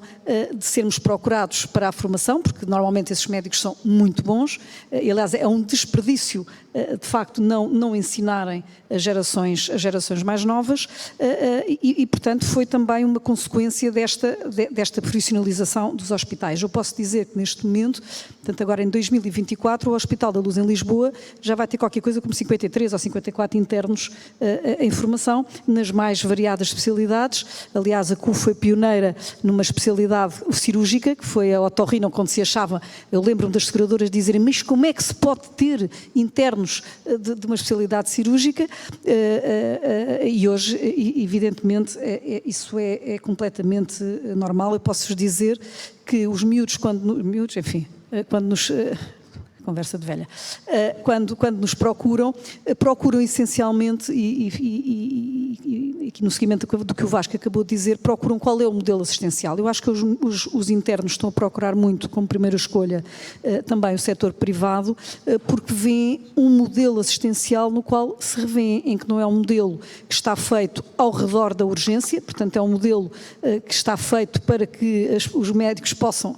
de sermos procurados para a formação, porque normalmente esses médicos são muito bons, e aliás é um desperdício, de facto, não ensinarem as gerações mais novas, e portanto foi também uma consequência desta profissionalização dos hospitais. Eu posso dizer que neste momento, portanto agora em 2024, o Hospital da Luz em Lisboa já vai ter qualquer coisa como 53 ou 54 internos em formação, nas mais variadas especialidades. Aliás, a CU foi pioneira numa especialidade cirúrgica, que foi a otorrino, quando se achava, eu lembro-me das seguradoras dizerem, mas como é que se pode ter internos de uma especialidade cirúrgica? E hoje, evidentemente, isso é completamente normal. Eu posso-vos dizer que os miúdos, quando nos... conversa de velha. Quando nos procuram essencialmente, e aqui no seguimento do que o Vasco acabou de dizer, procuram qual é o modelo assistencial. Eu acho que os internos estão a procurar muito, como primeira escolha, também o setor privado, porque veem um modelo assistencial no qual se revêem, em que não é um modelo que está feito ao redor da urgência, portanto é um modelo que está feito para que os médicos possam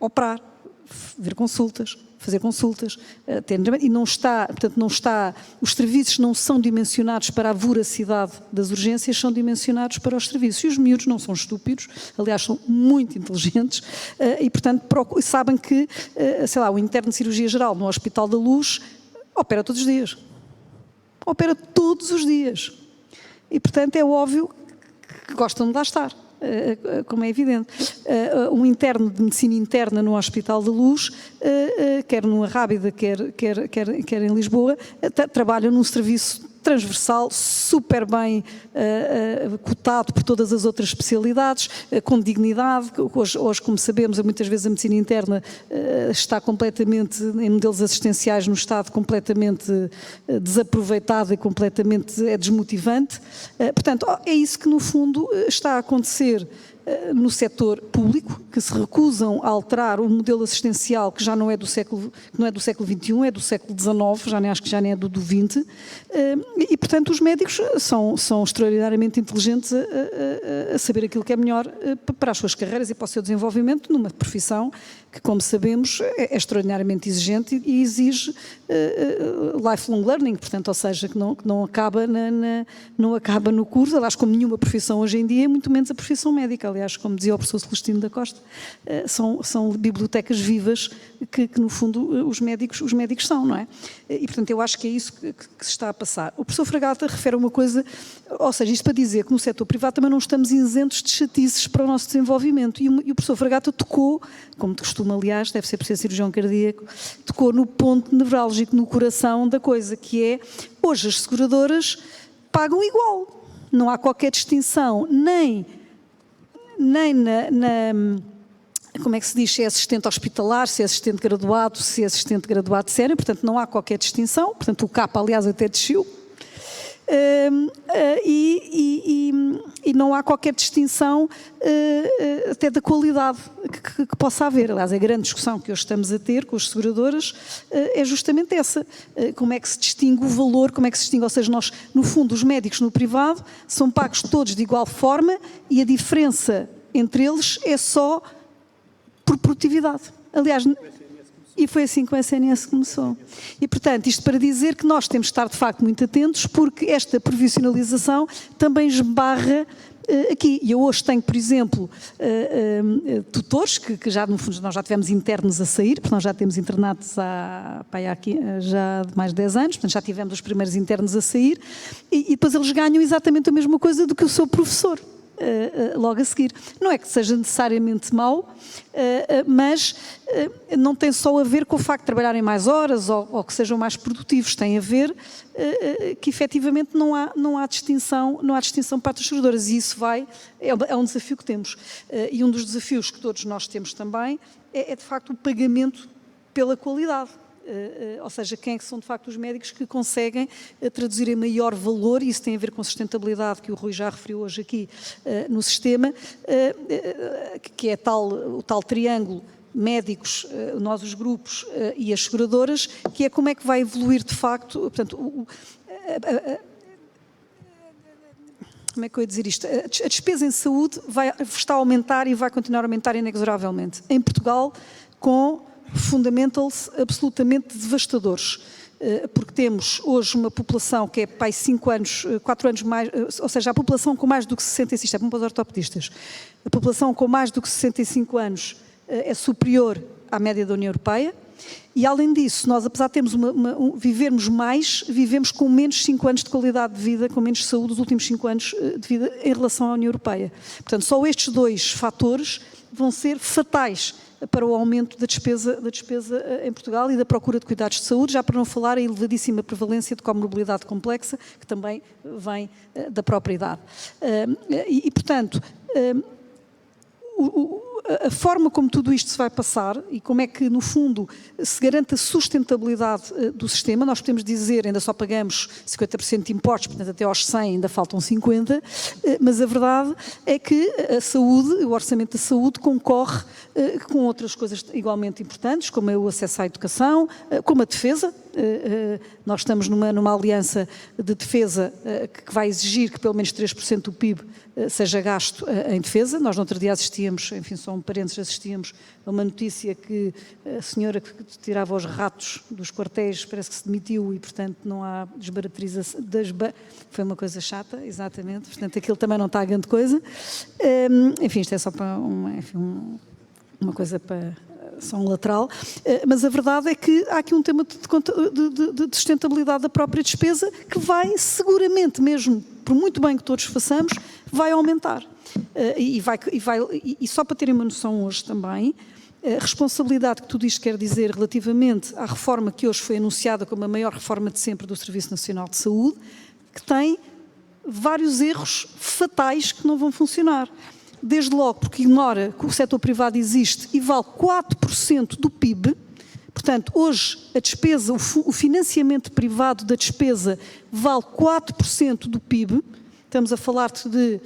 operar, ver consultas, fazer consultas, e os serviços não são dimensionados para a voracidade das urgências, são dimensionados para os serviços. E os miúdos não são estúpidos, aliás, são muito inteligentes, e, portanto, sabem que, o interno de cirurgia geral no Hospital da Luz opera todos os dias. Opera todos os dias. E, portanto, é óbvio que gostam de lá estar. Como é evidente. Um interno de medicina interna no Hospital da Luz, quer no Arrábida, quer em Lisboa, trabalha num serviço transversal, super bem cotado por todas as outras especialidades, com dignidade. Hoje, como sabemos, muitas vezes a medicina interna está completamente, em modelos assistenciais, no estado completamente desaproveitado e completamente desmotivante. Portanto, é isso que, no fundo, está a acontecer no setor público, que se recusam a alterar um modelo assistencial que já não é do século XXI, é do século XIX, acho que já nem é do XX, e portanto os médicos são extraordinariamente inteligentes a saber aquilo que é melhor para as suas carreiras e para o seu desenvolvimento numa profissão que, como sabemos, é extraordinariamente exigente e exige lifelong learning, portanto, ou seja, que não acaba no curso, aliás, como nenhuma profissão hoje em dia, muito menos a profissão médica. Aliás, como dizia o professor Celestino da Costa, são bibliotecas vivas que no fundo, os médicos são, não é? E, portanto, eu acho que é isso que se está a passar. O professor Fragata refere uma coisa, ou seja, isto para dizer que no setor privado também não estamos isentos de chatices para o nosso desenvolvimento. E o professor Fragata tocou, como costuma, aliás, deve ser por ser cirurgião cardíaco, tocou no ponto nevrálgico, no coração da coisa, que é, hoje as seguradoras pagam igual. Não há qualquer distinção, nem como é que se diz, se é assistente hospitalar, se é assistente graduado, se é assistente graduado sénior, portanto não há qualquer distinção, portanto o CAP, aliás, até desceu, e não há qualquer distinção até da qualidade que possa haver. Aliás, a grande discussão que hoje estamos a ter com as seguradoras é justamente essa. Como é que se distingue o valor, ou seja, nós, no fundo, os médicos no privado são pagos todos de igual forma e a diferença entre eles é só por produtividade. Aliás, e foi assim que o SNS começou. E, portanto, isto para dizer que nós temos de estar, de facto, muito atentos, porque esta profissionalização também esbarra aqui. E eu hoje tenho, por exemplo, tutores, que já, no fundo, nós já tivemos internos a sair, porque nós já temos internados há já mais de 10 anos, portanto, já tivemos os primeiros internos a sair, e depois eles ganham exatamente a mesma coisa do que o seu professor. logo a seguir. Não é que seja necessariamente mau, mas não tem só a ver com o facto de trabalharem mais horas ou que sejam mais produtivos, tem a ver que efetivamente não há distinção para as seguradoras, e isso é um desafio que temos. E um dos desafios que todos nós temos também é de facto o pagamento pela qualidade. Ou seja, quem é que são de facto os médicos que conseguem traduzir em maior valor, e isso tem a ver com a sustentabilidade que o Rui já referiu hoje aqui no sistema, que é o tal triângulo médicos, nós os grupos e as seguradoras, que é como é que vai evoluir de facto, portanto, como é que eu ia dizer isto? A despesa em saúde está a aumentar e vai continuar a aumentar inexoravelmente. Em Portugal, com fundamentals absolutamente devastadores, porque temos hoje uma população que é 4 anos mais, ou seja, a população com mais do que 65, isto é bom para os ortopedistas, a população com mais do que 65 anos é superior à média da União Europeia, e além disso, nós apesar de termos vivermos mais, vivemos com menos 5 anos de qualidade de vida, com menos saúde os últimos 5 anos de vida em relação à União Europeia. Portanto, só estes dois fatores vão ser fatais para o aumento da despesa em Portugal e da procura de cuidados de saúde, já para não falar a elevadíssima prevalência de comorbilidade complexa, que também vem da própria idade. Portanto, a forma como tudo isto se vai passar e como é que, no fundo, se garante a sustentabilidade do sistema, nós podemos dizer, ainda só pagamos 50% de impostos, portanto até aos 100 ainda faltam 50, mas a verdade é que a saúde, o orçamento da saúde concorre com outras coisas igualmente importantes, como é o acesso à educação, como a defesa. Nós estamos numa aliança de defesa que vai exigir que pelo menos 3% do PIB seja gasto em defesa. Nós no outro dia assistíamos, enfim, só um parênteses, assistíamos a uma notícia que a senhora que tirava os ratos dos quartéis parece que se demitiu e, portanto, não há desbaraterização. Foi uma coisa chata, exatamente, portanto, aquilo também não está a grande coisa. Enfim, isto é só para uma coisa para... só um lateral, mas a verdade é que há aqui um tema de sustentabilidade da própria despesa que vai seguramente, mesmo por muito bem que todos façamos, vai aumentar. E só para terem uma noção hoje também, a responsabilidade que tudo isto quer dizer relativamente à reforma que hoje foi anunciada como a maior reforma de sempre do Serviço Nacional de Saúde, que tem vários erros fatais que não vão funcionar. Desde logo porque ignora que o setor privado existe e vale 4% do PIB. Portanto, hoje a despesa, o financiamento privado da despesa vale 4% do PIB. Estamos a falar de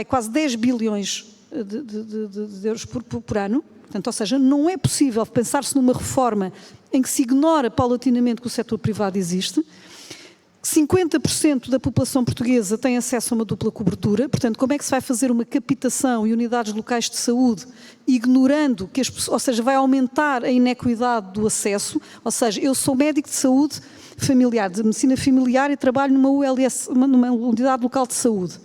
quase 10 bilhões de euros por ano. Portanto, ou seja, não é possível pensar-se numa reforma em que se ignora paulatinamente que o setor privado existe. 50% da população portuguesa tem acesso a uma dupla cobertura, portanto, como é que se vai fazer uma captação e unidades locais de saúde ignorando que ou seja, vai aumentar a inequidade do acesso, ou seja, eu sou médico de saúde familiar, de medicina familiar e trabalho numa ULS, numa unidade local de saúde.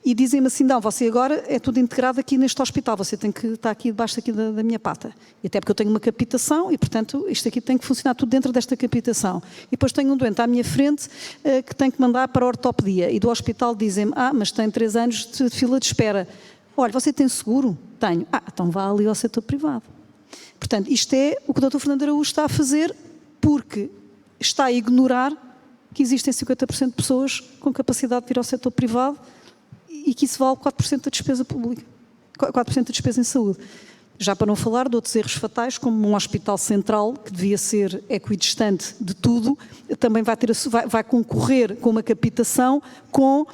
E dizem-me assim, não, você agora é tudo integrado aqui neste hospital, você tem que estar aqui debaixo aqui da minha pata. E até porque eu tenho uma captação e, portanto, isto aqui tem que funcionar tudo dentro desta captação. E depois tenho um doente à minha frente que tem que mandar para a ortopedia. E do hospital dizem-me, mas tem 3 anos de fila de espera. Olha, você tem seguro? Tenho. Então vá ali ao setor privado. Portanto, isto é o que o Dr. Fernando Araújo está a fazer porque está a ignorar que existem 50% de pessoas com capacidade de ir ao setor privado e que isso vale 4% da despesa pública, 4% da despesa em saúde. Já para não falar de outros erros fatais, como um hospital central, que devia ser equidistante de tudo, também vai concorrer com uma captação com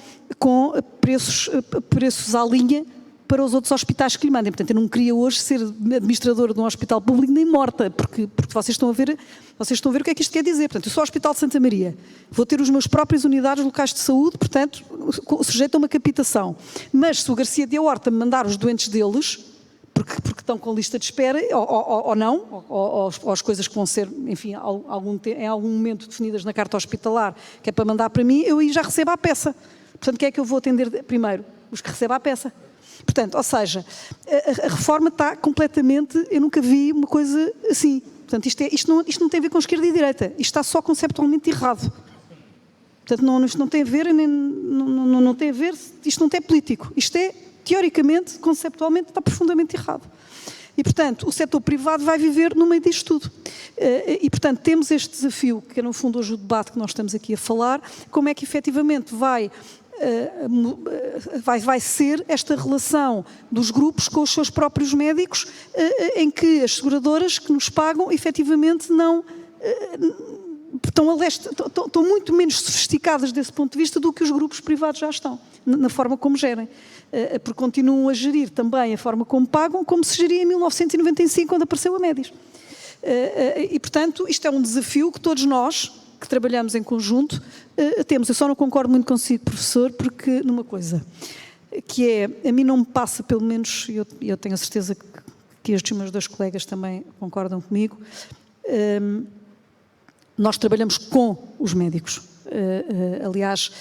preços à linha para os outros hospitais que lhe mandem. Portanto, eu não queria hoje ser administradora de um hospital público nem morta, porque vocês estão a ver o que é que isto quer dizer. Portanto, eu sou o Hospital de Santa Maria, vou ter as minhas próprias unidades locais de saúde, portanto, sujeito a uma captação. Mas se o Garcia de Horta me mandar os doentes deles, porque estão com lista de espera, ou não, ou as coisas que vão ser, enfim, em algum momento definidas na carta hospitalar, que é para mandar para mim, eu aí já recebo a peça. Portanto, quem é que eu vou atender primeiro? Os que recebem a peça. Portanto, ou seja, a reforma está completamente... Eu nunca vi uma coisa assim. Portanto, isto não tem a ver com esquerda e direita. Isto está só conceptualmente errado. Portanto, isto não tem a ver, não tem a ver, isto não é político. Isto é, teoricamente, conceptualmente, está profundamente errado. E, portanto, o setor privado vai viver no meio disto tudo. E, portanto, temos este desafio, que é, no fundo, hoje o debate que nós estamos aqui a falar, como é que, efetivamente, vai ser esta relação dos grupos com os seus próprios médicos, em que as seguradoras que nos pagam, efetivamente, não... Estão muito menos sofisticadas desse ponto de vista do que os grupos privados já estão, na forma como gerem. Porque continuam a gerir também a forma como pagam, como se geria em 1995, quando apareceu a Médis. E, portanto, isto é um desafio que todos nós, que trabalhamos em conjunto, temos. Eu só não concordo muito consigo, professor, porque numa coisa, que é, a mim não me passa, pelo menos, e eu tenho a certeza que estes meus dois colegas também concordam comigo, nós trabalhamos com os médicos. Aliás,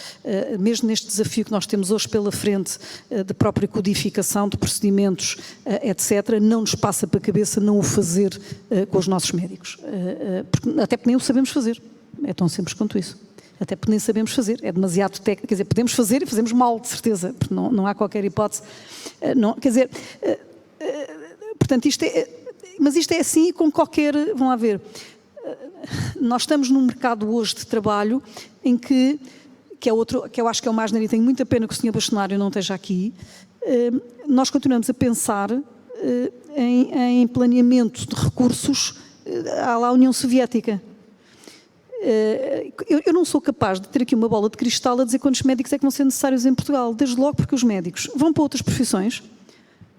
mesmo neste desafio que nós temos hoje pela frente, de própria codificação de procedimentos, etc., não nos passa para a cabeça não o fazer com os nossos médicos. Até porque nem o sabemos fazer. É tão simples quanto isso. Até porque nem sabemos fazer. É demasiado técnico. Quer dizer, podemos fazer e fazemos mal, de certeza, porque não há qualquer hipótese. Quer dizer, portanto, mas isto é assim com qualquer... Vão lá ver... Nós estamos num mercado hoje de trabalho em que é outro, que eu acho que é o mais nariz, tenho muita pena que o Sr. Bastonário não esteja aqui, nós continuamos a pensar em planeamento de recursos à la União Soviética. Eu não sou capaz de ter aqui uma bola de cristal a dizer quantos médicos é que vão ser necessários em Portugal, desde logo porque os médicos vão para outras profissões.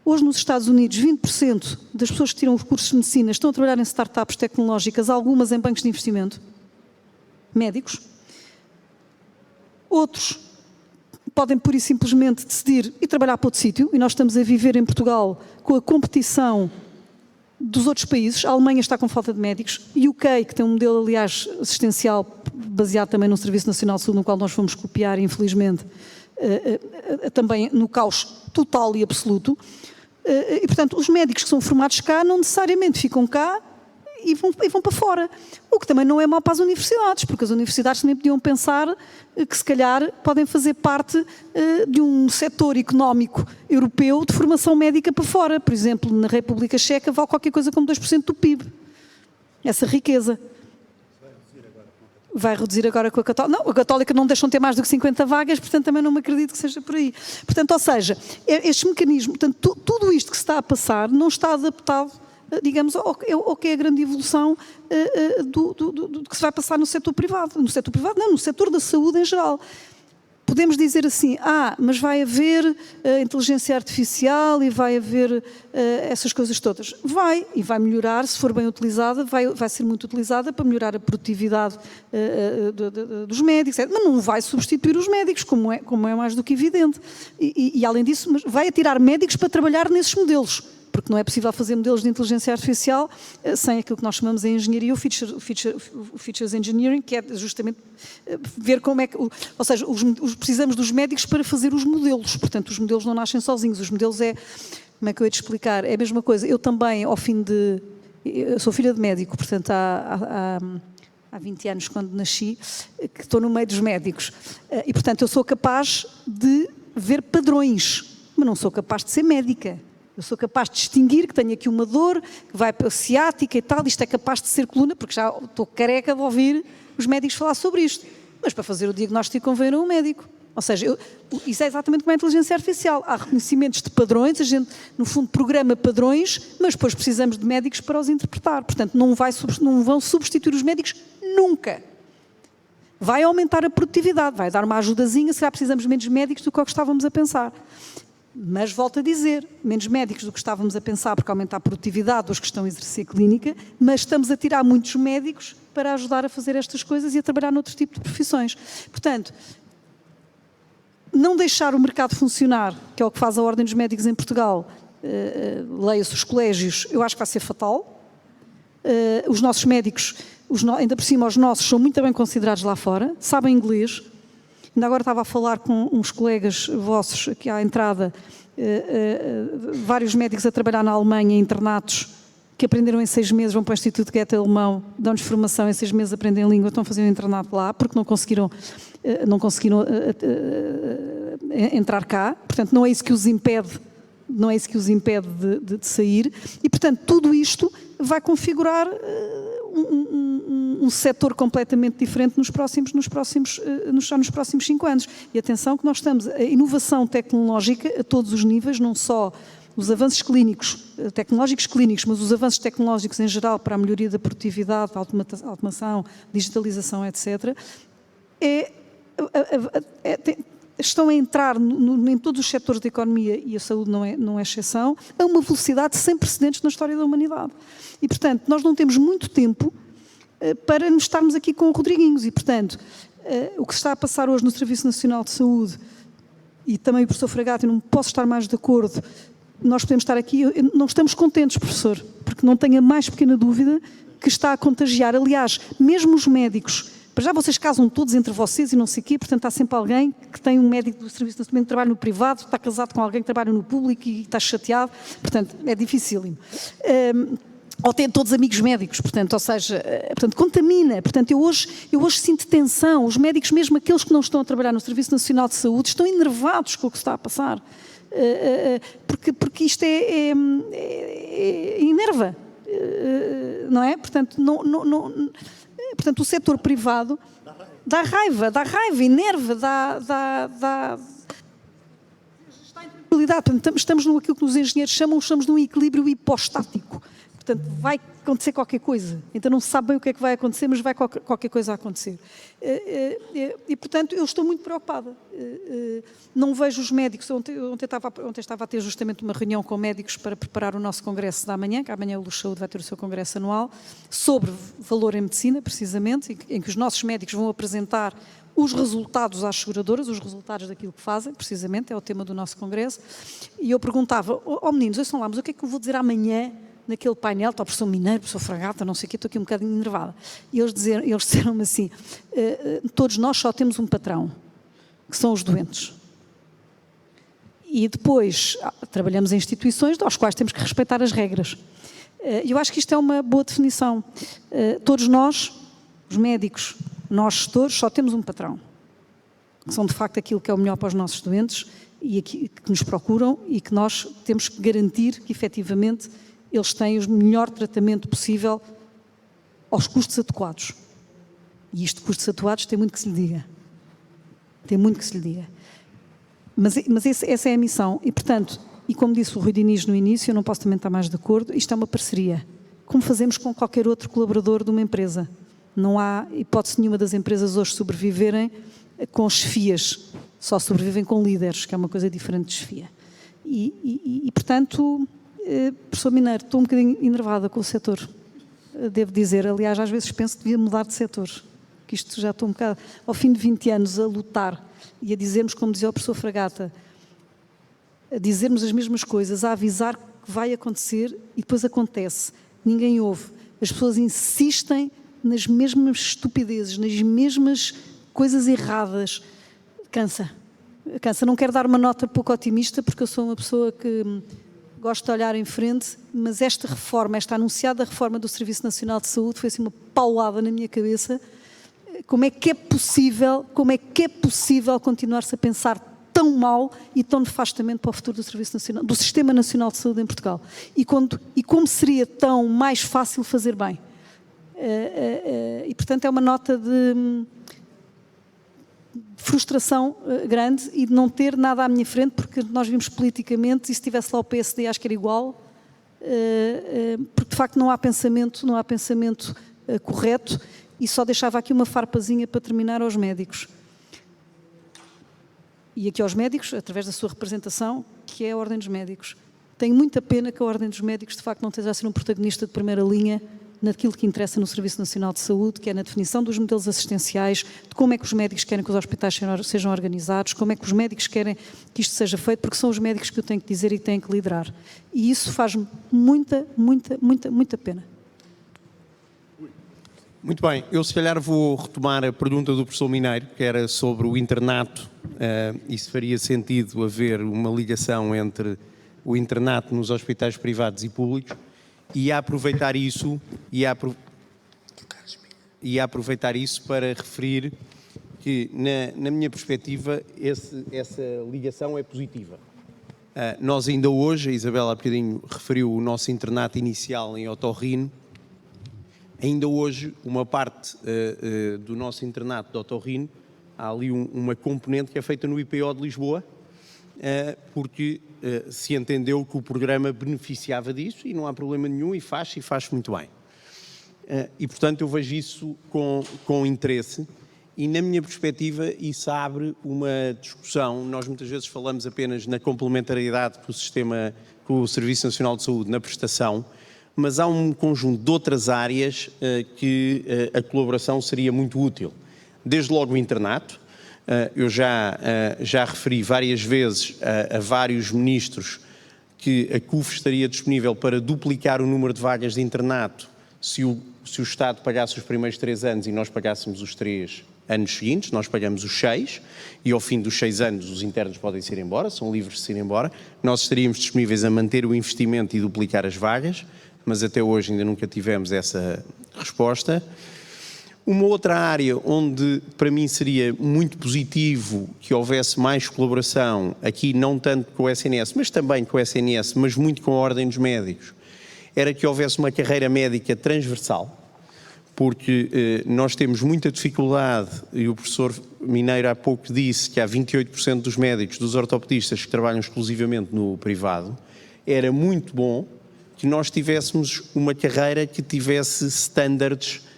Hoje, nos Estados Unidos, 20% das pessoas que tiram os cursos de medicina estão a trabalhar em startups tecnológicas, algumas em bancos de investimento, médicos. Outros podem, pura e simplesmente, decidir e trabalhar para outro sítio, e nós estamos a viver em Portugal com a competição dos outros países. A Alemanha está com falta de médicos, e o UK, que tem um modelo, aliás, assistencial, baseado também no Serviço Nacional de Saúde, no qual nós fomos copiar, infelizmente, também no caos total e absoluto. E, portanto, os médicos que são formados cá não necessariamente ficam cá e vão para fora. O que também não é mau para as universidades, porque as universidades também podiam pensar que, se calhar, podem fazer parte de um setor económico europeu de formação médica para fora. Por exemplo, na República Checa vale qualquer coisa como 2% do PIB. Essa riqueza. Vai reduzir agora com a Católica. Não, a Católica não deixam ter mais do que 50 vagas, portanto também não me acredito que seja por aí. Portanto, ou seja, estes mecanismos, portanto, tudo isto que se está a passar não está adaptado, digamos, ao que é a grande evolução do que se vai passar no setor privado. No setor privado não, no setor da saúde em geral. Podemos dizer assim, mas vai haver inteligência artificial e vai haver essas coisas todas. Vai, e vai melhorar, se for bem utilizada, vai ser muito utilizada para melhorar a produtividade dos médicos, mas não vai substituir os médicos, como é mais do que evidente. E além disso, vai atirar médicos para trabalhar nesses modelos, porque não é possível fazer modelos de inteligência artificial sem aquilo que nós chamamos em engenharia, o Features Engineering, que é justamente ver como é que... Ou seja, precisamos dos médicos para fazer os modelos, portanto, os modelos não nascem sozinhos, os modelos como é que eu ia te explicar? É a mesma coisa. Eu também, eu sou filha de médico, portanto, há 20 anos, quando nasci, que estou no meio dos médicos. E, portanto, eu sou capaz de ver padrões, mas não sou capaz de ser médica. Eu sou capaz de distinguir que tenho aqui uma dor, que vai para a ciática e tal, isto é capaz de ser coluna, porque já estou careca de ouvir os médicos falar sobre isto. Mas para fazer o diagnóstico convém um médico. Ou seja, isso é exatamente como a inteligência artificial. Há reconhecimentos de padrões, a gente, no fundo, programa padrões, mas depois precisamos de médicos para os interpretar. Portanto, não vão substituir os médicos nunca. Vai aumentar a produtividade, vai dar uma ajudazinha, se calhar precisamos de menos médicos do que estávamos a pensar. Mas, volto a dizer, menos médicos do que estávamos a pensar, porque aumenta a produtividade dos que estão a exercer clínica, mas estamos a tirar muitos médicos para ajudar a fazer estas coisas e a trabalhar noutro tipo de profissões. Portanto, não deixar o mercado funcionar, que é o que faz a Ordem dos Médicos em Portugal, leia-se os colégios, eu acho que vai ser fatal. Os nossos médicos, ainda por cima os nossos, são muito bem considerados lá fora, sabem inglês. Ainda agora estava a falar com uns colegas vossos aqui à entrada, vários médicos a trabalhar na Alemanha, internatos, que aprenderam em 6 meses, vão para o Instituto Goethe alemão, dão-nos formação, em 6 meses aprendem a língua, estão a fazer um internato lá, porque não conseguiram entrar cá. Portanto, não é isso que os impede, de sair. E, portanto, tudo isto vai configurar um setor completamente diferente nos próximos 5 anos. E atenção que nós estamos, a inovação tecnológica a todos os níveis, não só os avanços tecnológicos clínicos, mas os avanços tecnológicos em geral para a melhoria da produtividade, automação, digitalização, etc., estão a entrar em todos os setores da economia, e a saúde não é exceção, a uma velocidade sem precedentes na história da humanidade. E, portanto, nós não temos muito tempo para nos estarmos aqui com Rodriguinhos. E, portanto, o que se está a passar hoje no Serviço Nacional de Saúde, e também o professor Fragata, eu não posso estar mais de acordo, nós podemos estar aqui, não estamos contentes, professor, porque não tenho a mais pequena dúvida que está a contagiar. Aliás, mesmo os médicos, para já vocês casam todos entre vocês e não sei o quê, portanto há sempre alguém que tem um médico do Serviço Nacional que trabalha no privado, está casado com alguém que trabalha no público e está chateado, portanto é dificílimo. Ou tem todos amigos médicos, portanto, ou seja, contamina. Portanto, eu hoje sinto tensão. Os médicos, mesmo aqueles que não estão a trabalhar no Serviço Nacional de Saúde, estão enervados com o que está a passar. Porque isto enerva, não é? Portanto, portanto, o setor privado dá raiva, enerva, está em tranquilidade. Portanto, estamos naquilo que os engenheiros chamamos de um equilíbrio hipostático. Portanto, vai acontecer qualquer coisa. Então não se sabe bem o que é que vai acontecer, mas vai qualquer coisa a acontecer. E, portanto, eu estou muito preocupada. Não vejo os médicos. Ontem estava a ter justamente uma reunião com médicos para preparar o nosso congresso da manhã, que amanhã o Luz Saúde vai ter o seu congresso anual, sobre valor em medicina, precisamente, em que os nossos médicos vão apresentar os resultados às seguradoras, os resultados daquilo que fazem, precisamente, é o tema do nosso congresso. E eu perguntava, meninos, ouçam lá, mas o que é que eu vou dizer amanhã naquele painel? Está o professor Mineiro, o professor Fragata, não sei o quê, estou aqui um bocadinho enervada. E eles disseram-me assim, todos nós só temos um patrão, que são os doentes. E depois trabalhamos em instituições aos quais temos que respeitar as regras. Eu acho que isto é uma boa definição. Todos nós, os médicos, nós gestores, só temos um patrão, que são de facto aquilo que é o melhor para os nossos doentes e que nos procuram e que nós temos que garantir que efetivamente eles têm o melhor tratamento possível aos custos adequados. E isto, custos adequados, tem muito que se lhe diga. Tem muito que se lhe diga. Mas essa é a missão. E, portanto, e como disse o Rui Diniz no início, eu não posso também estar mais de acordo, isto é uma parceria. Como fazemos com qualquer outro colaborador de uma empresa. Não há hipótese nenhuma das empresas hoje sobreviverem com chefias. Só sobrevivem com líderes, que é uma coisa diferente de chefia. E portanto, professor Mineiro, estou um bocadinho enervada com o setor. Devo dizer, aliás, às vezes penso que devia mudar de setor. Que isto já estou um bocado, ao fim de 20 anos, a lutar e a dizermos, como dizia o professor Fragata, a dizermos as mesmas coisas, a avisar que vai acontecer e depois acontece. Ninguém ouve. As pessoas insistem nas mesmas estupidezes, nas mesmas coisas erradas. Cansa. Não quero dar uma nota pouco otimista, porque eu sou uma pessoa que gosto de olhar em frente, mas esta reforma, esta anunciada reforma do Serviço Nacional de Saúde foi assim uma paulada na minha cabeça. Como é que é possível continuar-se a pensar tão mal e tão nefastamente para o futuro do Serviço Nacional, do Sistema Nacional de Saúde em Portugal? E como seria tão mais fácil fazer bem? E, portanto, é uma nota de frustração grande e de não ter nada à minha frente, porque nós vimos politicamente, e se estivesse lá o PSD acho que era igual, porque de facto não há pensamento correto. E só deixava aqui uma farpazinha para terminar aos médicos. E aqui aos médicos, através da sua representação, que é a Ordem dos Médicos. Tenho muita pena que a Ordem dos Médicos, de facto, não esteja a ser um protagonista de primeira linha naquilo que interessa no Serviço Nacional de Saúde, que é na definição dos modelos assistenciais, de como é que os médicos querem que os hospitais sejam organizados, como é que os médicos querem que isto seja feito, porque são os médicos que eu tenho que dizer e têm que liderar. E isso faz-me muita pena. Muito bem, eu se calhar vou retomar a pergunta do professor Mineiro, que era sobre o internato, e se faria sentido haver uma ligação entre o internato nos hospitais privados e públicos, e a aproveitar isso para referir que, na minha perspectiva, essa ligação é positiva. Nós ainda hoje, a Isabela há bocadinho referiu o nosso internato inicial em Otorrino, ainda hoje uma parte do nosso internato de Otorrino, há ali uma componente que é feita no IPO de Lisboa, porque se entendeu que o programa beneficiava disso e não há problema nenhum e faz muito bem. E, portanto, eu vejo isso com interesse e, na minha perspectiva, isso abre uma discussão. Nós muitas vezes falamos apenas na complementariedade com o Serviço Nacional de Saúde, na prestação, mas há um conjunto de outras áreas que a colaboração seria muito útil. Desde logo o internato. Eu já referi várias vezes a vários ministros que a CUF estaria disponível para duplicar o número de vagas de internato se o Estado pagasse os primeiros 3 anos e nós pagássemos os 3 anos seguintes. Nós pagamos os 6 e ao fim dos 6 anos os internos podem se ir embora, são livres de se ir embora. Nós estaríamos disponíveis a manter o investimento e duplicar as vagas, mas até hoje ainda nunca tivemos essa resposta. Uma outra área onde para mim seria muito positivo que houvesse mais colaboração, aqui não tanto com o SNS, mas também com o SNS, mas muito com a Ordem dos Médicos, era que houvesse uma carreira médica transversal, porque nós temos muita dificuldade, e o professor Mineiro há pouco disse que há 28% dos médicos, dos ortopedistas que trabalham exclusivamente no privado. Era muito bom que nós tivéssemos uma carreira que tivesse standards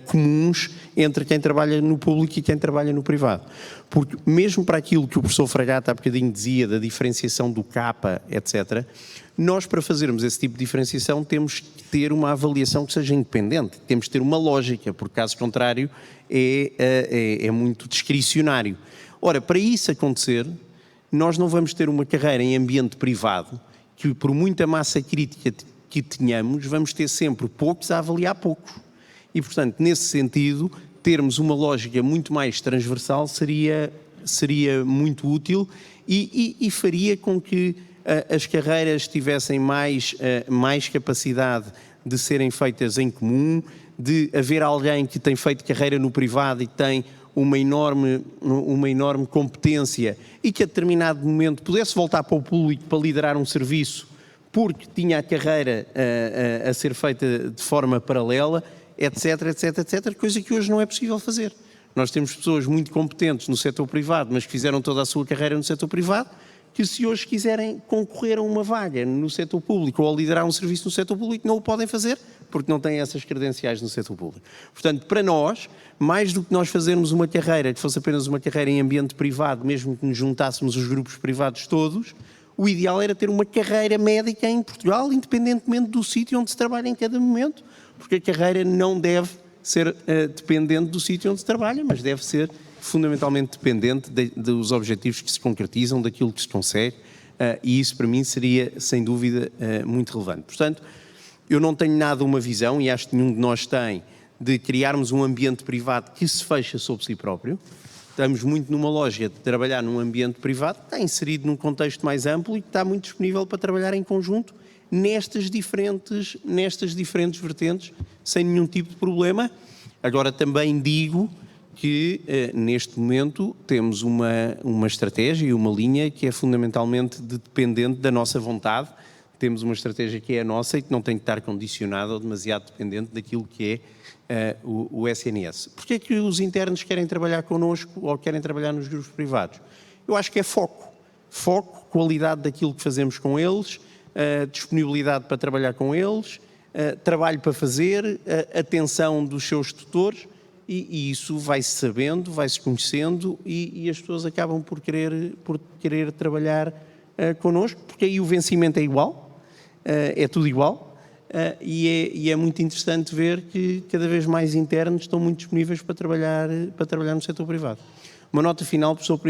comuns entre quem trabalha no público e quem trabalha no privado. Porque mesmo para aquilo que o professor Fragata há bocadinho dizia, da diferenciação do CAPA, etc., nós para fazermos esse tipo de diferenciação temos que ter uma avaliação que seja independente, temos que ter uma lógica, porque caso contrário é muito discricionário. Ora, para isso acontecer, nós não vamos ter uma carreira em ambiente privado, que por muita massa crítica que tenhamos, vamos ter sempre poucos a avaliar poucos. E, portanto, nesse sentido, termos uma lógica muito mais transversal seria muito útil e faria com que as carreiras tivessem mais capacidade de serem feitas em comum, de haver alguém que tem feito carreira no privado e tem uma enorme competência e que a determinado momento pudesse voltar para o público para liderar um serviço porque tinha a carreira a ser feita de forma paralela, etc, coisa que hoje não é possível fazer. Nós temos pessoas muito competentes no setor privado, mas que fizeram toda a sua carreira no setor privado, que se hoje quiserem concorrer a uma vaga no setor público ou a liderar um serviço no setor público, não o podem fazer, porque não têm essas credenciais no setor público. Portanto, para nós, mais do que nós fazermos uma carreira, que fosse apenas uma carreira em ambiente privado, mesmo que nos juntássemos os grupos privados todos, o ideal era ter uma carreira médica em Portugal, independentemente do sítio onde se trabalha em cada momento, porque a carreira não deve ser dependente do sítio onde se trabalha, mas deve ser fundamentalmente dependente dos objetivos que se concretizam, daquilo que se consegue, e isso para mim seria, sem dúvida, muito relevante. Portanto, eu não tenho nada uma visão, e acho que nenhum de nós tem, de criarmos um ambiente privado que se fecha sobre si próprio. Estamos muito numa lógica de trabalhar num ambiente privado, que está inserido num contexto mais amplo e que está muito disponível para trabalhar em conjunto nestas diferentes vertentes, sem nenhum tipo de problema. Agora também digo que neste momento temos uma estratégia e uma linha que é fundamentalmente dependente da nossa vontade. Temos uma estratégia que é a nossa e que não tem que estar condicionada ou demasiado dependente daquilo que é o SNS. Porquê é que os internos querem trabalhar connosco ou querem trabalhar nos grupos privados? Eu acho que é foco. Foco, qualidade daquilo que fazemos com eles, disponibilidade para trabalhar com eles, trabalho para fazer, atenção dos seus tutores, e isso vai-se sabendo, vai-se conhecendo e as pessoas acabam por querer trabalhar connosco, porque aí o vencimento é igual, é tudo igual, e é muito interessante ver que cada vez mais internos estão muito disponíveis para trabalhar no setor privado. Uma nota final, professor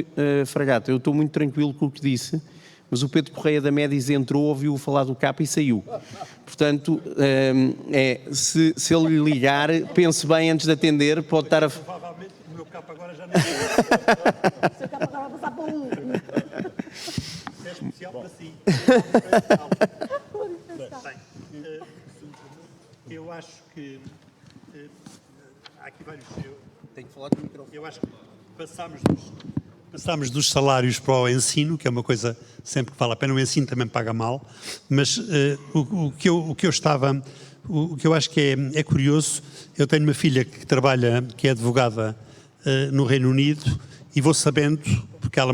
Fragata, eu estou muito tranquilo com o que disse, mas o Pedro Correia da Médis entrou, ouviu falar do CAPA e saiu. Portanto, se ele lhe ligar, pense bem antes de atender, pode estar a... Provavelmente o meu CAPA agora já não O seu CAPA agora vai passar para um. é especial para si. que há aqui vários... Tenho que falar com o microfone. Eu acho que passámos dos salários para o ensino, que é uma coisa sempre que vale a pena, o ensino também paga mal, mas o que eu acho que é curioso, eu tenho uma filha que trabalha, que é advogada no Reino Unido, e vou sabendo, porque ela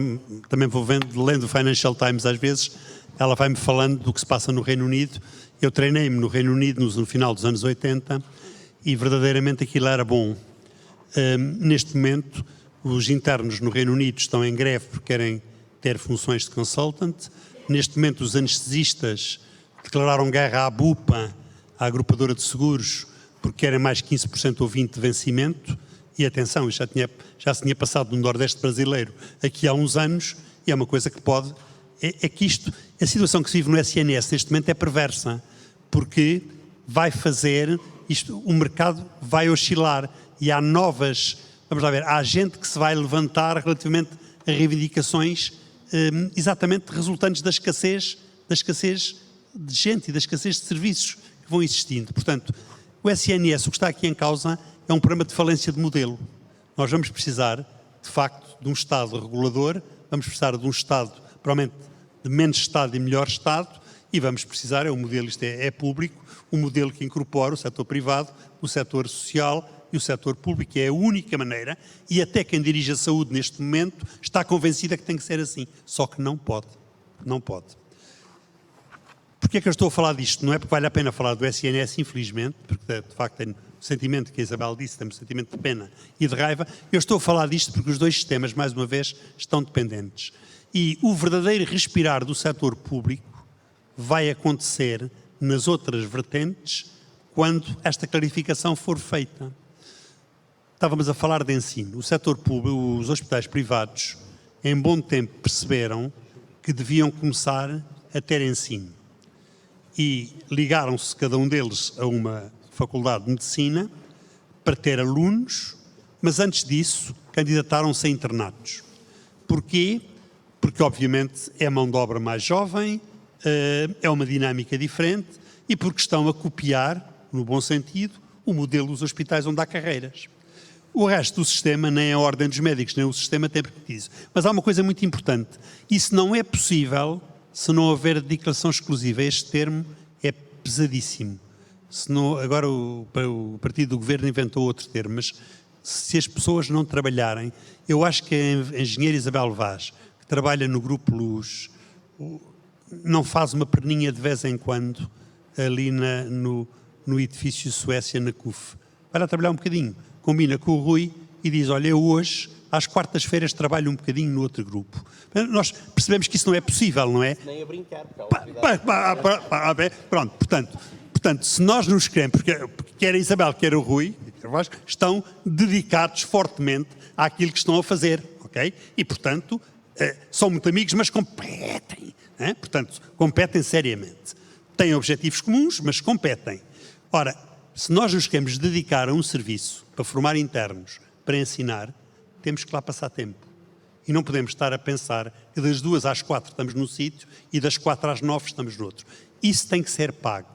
também vou lendo o Financial Times às vezes, ela vai-me falando do que se passa no Reino Unido. Eu treinei-me no Reino Unido no final dos anos 80 e verdadeiramente aquilo era bom. Neste momento, os internos no Reino Unido estão em greve porque querem ter funções de consultant. Neste momento, os anestesistas declararam guerra à BUPA, à agrupadora de seguros, porque querem mais 15% ou 20% de vencimento. E atenção, isto já se tinha passado no Nordeste brasileiro aqui há uns anos, e é uma coisa que pode... É que a situação que se vive no SNS neste momento é perversa, porque vai fazer... o mercado vai oscilar e há novas... Vamos lá ver, há gente que se vai levantar relativamente a reivindicações exatamente resultantes da escassez de gente e da escassez de serviços que vão existindo. Portanto, o SNS, o que está aqui em causa, é um problema de falência de modelo. Nós vamos precisar, de facto, de um Estado regulador, vamos precisar de um Estado, provavelmente, de menos Estado e melhor Estado, e vamos precisar, o modelo, isto é público, um modelo que incorpora o setor privado, o setor social e o setor público, que é a única maneira, e até quem dirige a saúde neste momento está convencida que tem que ser assim, só que não pode. Não pode. Porquê é que eu estou a falar disto? Não é porque vale a pena falar do SNS, infelizmente, porque de facto tenho o sentimento que a Isabel disse, tenho um sentimento de pena e de raiva. Eu estou a falar disto porque os dois sistemas, mais uma vez, estão dependentes. E o verdadeiro respirar do setor público vai acontecer nas outras vertentes quando esta clarificação for feita. Estávamos a falar de ensino. O setor público, os hospitais privados, em bom tempo perceberam que deviam começar a ter ensino. E ligaram-se cada um deles a uma faculdade de medicina para ter alunos, mas antes disso candidataram-se a internatos. Porquê? Porque obviamente é mão de obra mais jovem, é uma dinâmica diferente e porque estão a copiar, no bom sentido, o modelo dos hospitais onde há carreiras. O resto do sistema, nem a ordem dos médicos, nem o sistema tem permitido isso. Mas há uma coisa muito importante, isso não é possível se não houver dedicação exclusiva. Este termo é pesadíssimo. Agora o partido do governo inventou outro termo, mas se as pessoas não trabalharem, eu acho que a engenheira Isabel Vaz, que trabalha no Grupo Luz, não faz uma perninha de vez em quando ali no edifício Suécia, na CUF. Vai lá trabalhar um bocadinho, combina com o Rui e diz, olha, eu hoje, às quartas-feiras, trabalho um bocadinho no outro grupo. Nós percebemos que isso não é possível, não é? Nem a brincar. Pronto, portanto, se nós nos queremos, porque quer a Isabel, quer o Rui, estão dedicados fortemente àquilo que estão a fazer, ok? E, portanto, são muito amigos, mas competem. Portanto, competem seriamente. Têm objetivos comuns, mas competem. Ora, se nós nos queremos dedicar a um serviço para formar internos, para ensinar, temos que lá passar tempo. E não podemos estar a pensar que das 2 às 4 estamos num sítio e das 4 às 9 estamos no outro. Isso tem que ser pago.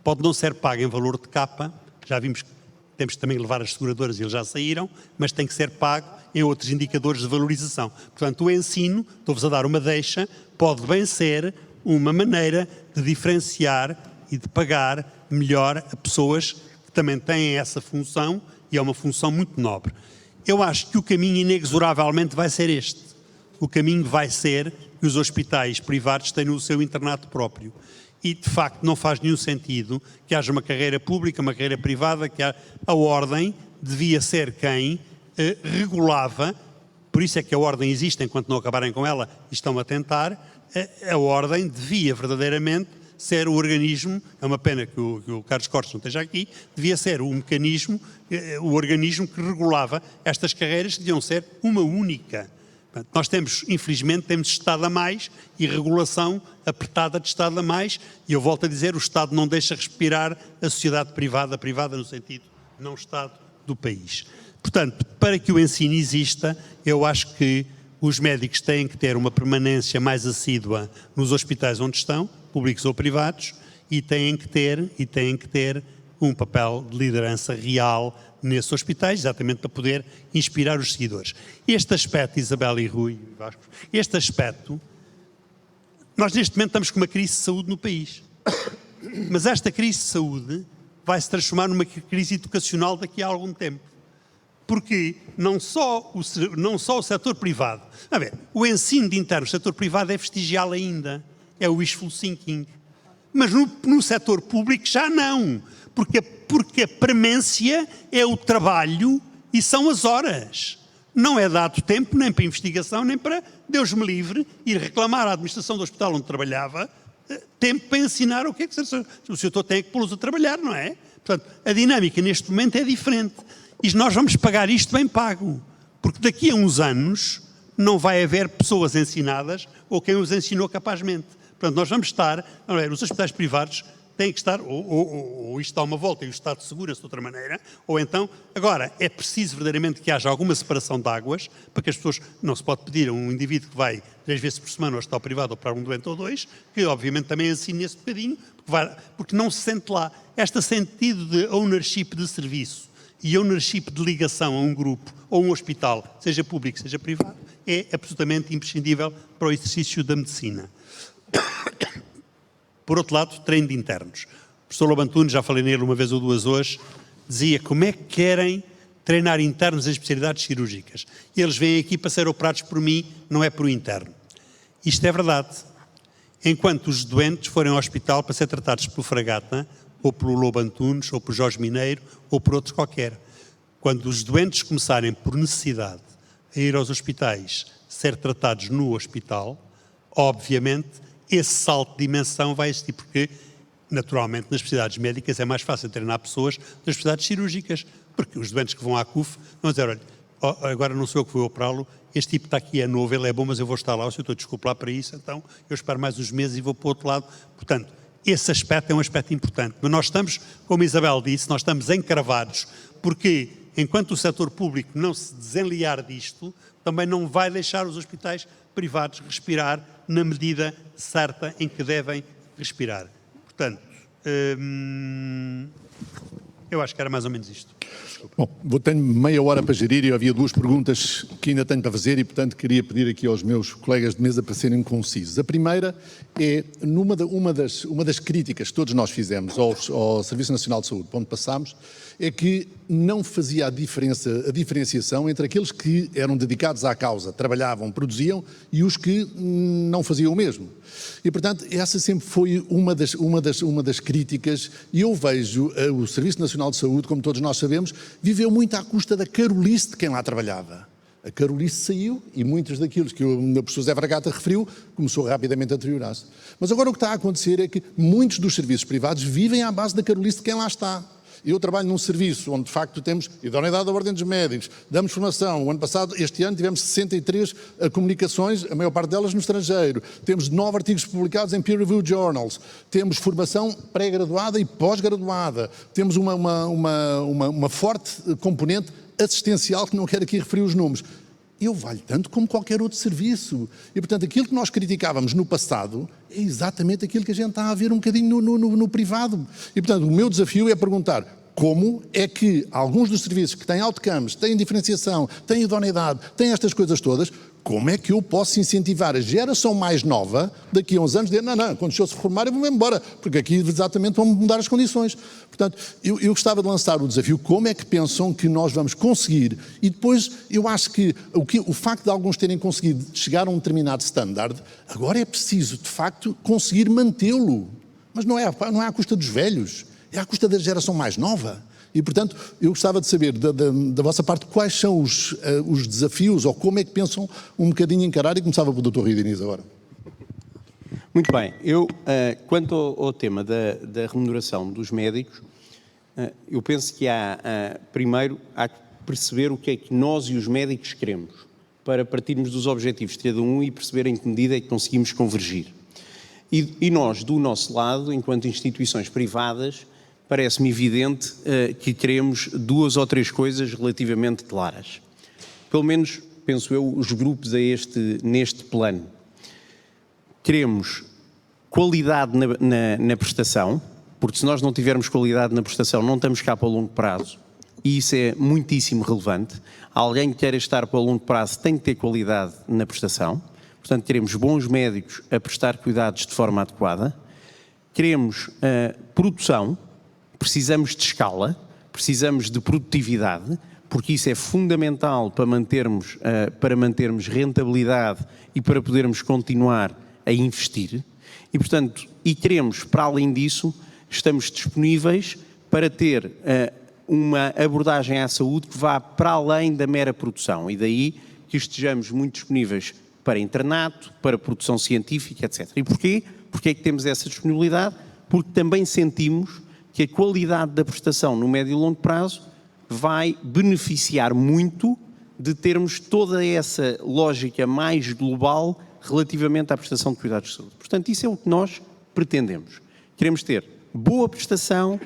Pode não ser pago em valor de capa, já vimos que temos que também levar as seguradoras e eles já saíram, mas tem que ser pago em outros indicadores de valorização. Portanto, o ensino, estou-vos a dar uma deixa, pode bem ser uma maneira de diferenciar e de pagar melhor a pessoas que também têm essa função e é uma função muito nobre. Eu acho que o caminho inexoravelmente vai ser este. O caminho vai ser que os hospitais privados tenham o seu internato próprio. E, de facto, não faz nenhum sentido que haja uma carreira pública, uma carreira privada, que a ordem devia ser quem regulava, por isso é que a ordem existe, enquanto não acabarem com ela e estão a tentar, a ordem devia verdadeiramente ser o organismo, é uma pena que o Carlos Cortes não esteja aqui, devia ser o mecanismo, o organismo que regulava estas carreiras, que deviam ser uma única. Nós temos, infelizmente, temos Estado a mais e regulação apertada de Estado a mais, e eu volto a dizer, o Estado não deixa respirar a sociedade privada, privada no sentido não Estado do país. Portanto, para que o ensino exista, eu acho que os médicos têm que ter uma permanência mais assídua nos hospitais onde estão, públicos ou privados, e têm que ter um papel de liderança real nesses hospitais, exatamente para poder inspirar os seguidores. Este aspecto, Isabel e Rui, este aspecto, nós neste momento estamos com uma crise de saúde no país. Mas esta crise de saúde vai se transformar numa crise educacional daqui a algum tempo. Porque não só o setor privado, o ensino de interno no setor privado é vestigial ainda, é o wishful thinking. Mas no setor público já não, porque a premência é o trabalho e são as horas. Não é dado tempo nem para investigação, nem para, Deus me livre, ir reclamar à administração do hospital onde trabalhava, tempo para ensinar o que é que o senhor tem que pô-los a trabalhar, não é? Portanto, a dinâmica neste momento é diferente. E nós vamos pagar isto bem pago, porque daqui a uns anos não vai haver pessoas ensinadas ou quem os ensinou capazmente. Portanto, nós vamos estar, os hospitais privados têm que estar, ou isto dá uma volta e o Estado segura-se de outra maneira, ou então, agora, é preciso verdadeiramente que haja alguma separação de águas, para que as pessoas, não se pode pedir a um indivíduo que vai 3 vezes por semana ao hospital privado ou para um doente ou 2, que obviamente também ensine esse bocadinho, porque não se sente lá. Este sentido de ownership de serviço e ownership de ligação a um grupo ou um hospital, seja público, seja privado, é absolutamente imprescindível para o exercício da medicina. Por outro lado, treino de internos. O professor Lobo Antunes, já falei nele uma vez ou duas hoje, dizia como é que querem treinar internos em especialidades cirúrgicas. E eles vêm aqui para ser operados por mim, não é por um interno. Isto é verdade. Enquanto os doentes forem ao hospital para ser tratados pelo Fragata, ou pelo Lobo Antunes, ou por Jorge Mineiro, ou por outro qualquer. Quando os doentes começarem por necessidade a ir aos hospitais, ser tratados no hospital, obviamente, esse salto de dimensão vai existir, porque, naturalmente, nas especialidades médicas é mais fácil treinar pessoas das especialidades cirúrgicas, porque os doentes que vão à CUF vão dizer, olha, agora não sou eu que vou operá-lo, este tipo está aqui, é novo, ele é bom, mas eu vou estar lá, se eu estou a desculpar para isso, então eu espero mais uns meses e vou para o outro lado. Portanto, esse aspecto é um aspecto importante. Mas nós estamos, como a Isabel disse, nós estamos encravados, porque enquanto o setor público não se desenliar disto, também não vai deixar os hospitais privados respirar na medida certa em que devem respirar. Portanto, eu acho que era mais ou menos isto. Bom, tenho meia hora para gerir e havia 2 perguntas que ainda tenho para fazer e, portanto, queria pedir aqui aos meus colegas de mesa para serem concisos. A primeira é, uma das críticas que todos nós fizemos ao Serviço Nacional de Saúde, para onde passámos, é que não fazia a diferenciação entre aqueles que eram dedicados à causa, trabalhavam, produziam, e os que não faziam o mesmo. E, portanto, essa sempre foi uma das críticas, e eu vejo o Serviço Nacional de Saúde, como todos nós sabemos, viveu muito à custa da carolice de quem lá trabalhava. A carolice saiu e muitos daquilo que o professor Zé Fragata referiu começou rapidamente a deteriorar-se. Mas agora o que está a acontecer é que muitos dos serviços privados vivem à base da carolice de quem lá está. Eu trabalho num serviço onde, de facto, temos idoneidade da Ordem dos Médicos, damos formação. O ano passado, este ano, tivemos 63 comunicações, a maior parte delas no estrangeiro. Temos 9 artigos publicados em peer-reviewed journals. Temos formação pré-graduada e pós-graduada. Temos uma forte componente assistencial, que não quero aqui referir os números. Eu valho tanto como qualquer outro serviço. E, portanto, aquilo que nós criticávamos no passado é exatamente aquilo que a gente está a ver um bocadinho no privado. E, portanto, o meu desafio é perguntar como é que alguns dos serviços que têm outcomes, têm diferenciação, têm idoneidade, têm estas coisas todas, como é que eu posso incentivar a geração mais nova, daqui a uns anos, de dizer, não, quando o senhor se reformar eu vou-me embora, porque aqui exatamente vão mudar as condições. Portanto, eu gostava de lançar o desafio, como é que pensam que nós vamos conseguir, e depois eu acho que o facto de alguns terem conseguido chegar a um determinado standard, agora é preciso, de facto, conseguir mantê-lo. Mas não é à custa dos velhos, é à custa da geração mais nova. E, portanto, eu gostava de saber da vossa parte quais são os desafios ou como é que pensam um bocadinho encarar, e começava pelo Dr. Rui Diniz agora. Muito bem. Quanto ao tema da remuneração dos médicos, eu penso que primeiro, há que perceber o que é que nós e os médicos queremos, para partirmos dos objetivos de cada um e perceber em que medida é que conseguimos convergir. E nós, do nosso lado, enquanto instituições privadas, parece-me evidente que queremos 2 ou 3 coisas relativamente claras. Pelo menos, penso eu, os grupos neste plano. Queremos qualidade na prestação, porque se nós não tivermos qualidade na prestação, não estamos cá para o longo prazo, e isso é muitíssimo relevante. Alguém que queira estar para o longo prazo tem que ter qualidade na prestação, portanto queremos bons médicos a prestar cuidados de forma adequada, queremos produção, precisamos de escala, precisamos de produtividade, porque isso é fundamental para mantermos rentabilidade e para podermos continuar a investir. E, portanto, queremos, para além disso, estamos disponíveis para ter uma abordagem à saúde que vá para além da mera produção. E daí que estejamos muito disponíveis para internato, para produção científica, etc. E porquê? Porque é que temos essa disponibilidade? Porque também sentimos que a qualidade da prestação no médio e longo prazo vai beneficiar muito de termos toda essa lógica mais global relativamente à prestação de cuidados de saúde. Portanto, isso é o que nós pretendemos. Queremos ter boa prestação,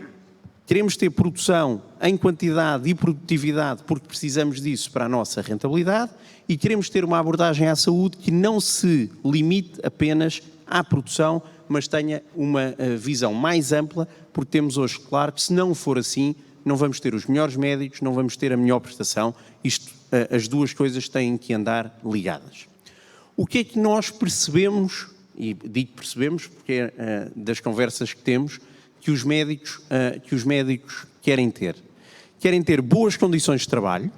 queremos ter produção em quantidade e produtividade, porque precisamos disso para a nossa rentabilidade, e queremos ter uma abordagem à saúde que não se limite apenas à produção, mas tenha uma visão mais ampla, porque temos hoje claro que se não for assim, não vamos ter os melhores médicos, não vamos ter a melhor prestação. As duas coisas têm que andar ligadas. O que é que nós percebemos, e digo percebemos porque é das conversas que temos, que os médicos querem ter? Querem ter boas condições de trabalho,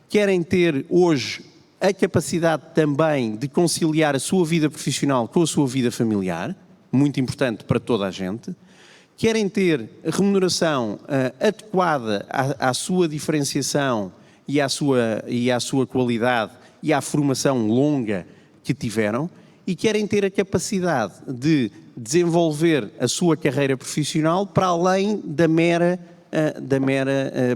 querem ter hoje a capacidade também de conciliar a sua vida profissional com a sua vida familiar, muito importante para toda a gente, querem ter remuneração adequada à sua diferenciação e à sua qualidade e à formação longa que tiveram, e querem ter a capacidade de desenvolver a sua carreira profissional para além da mera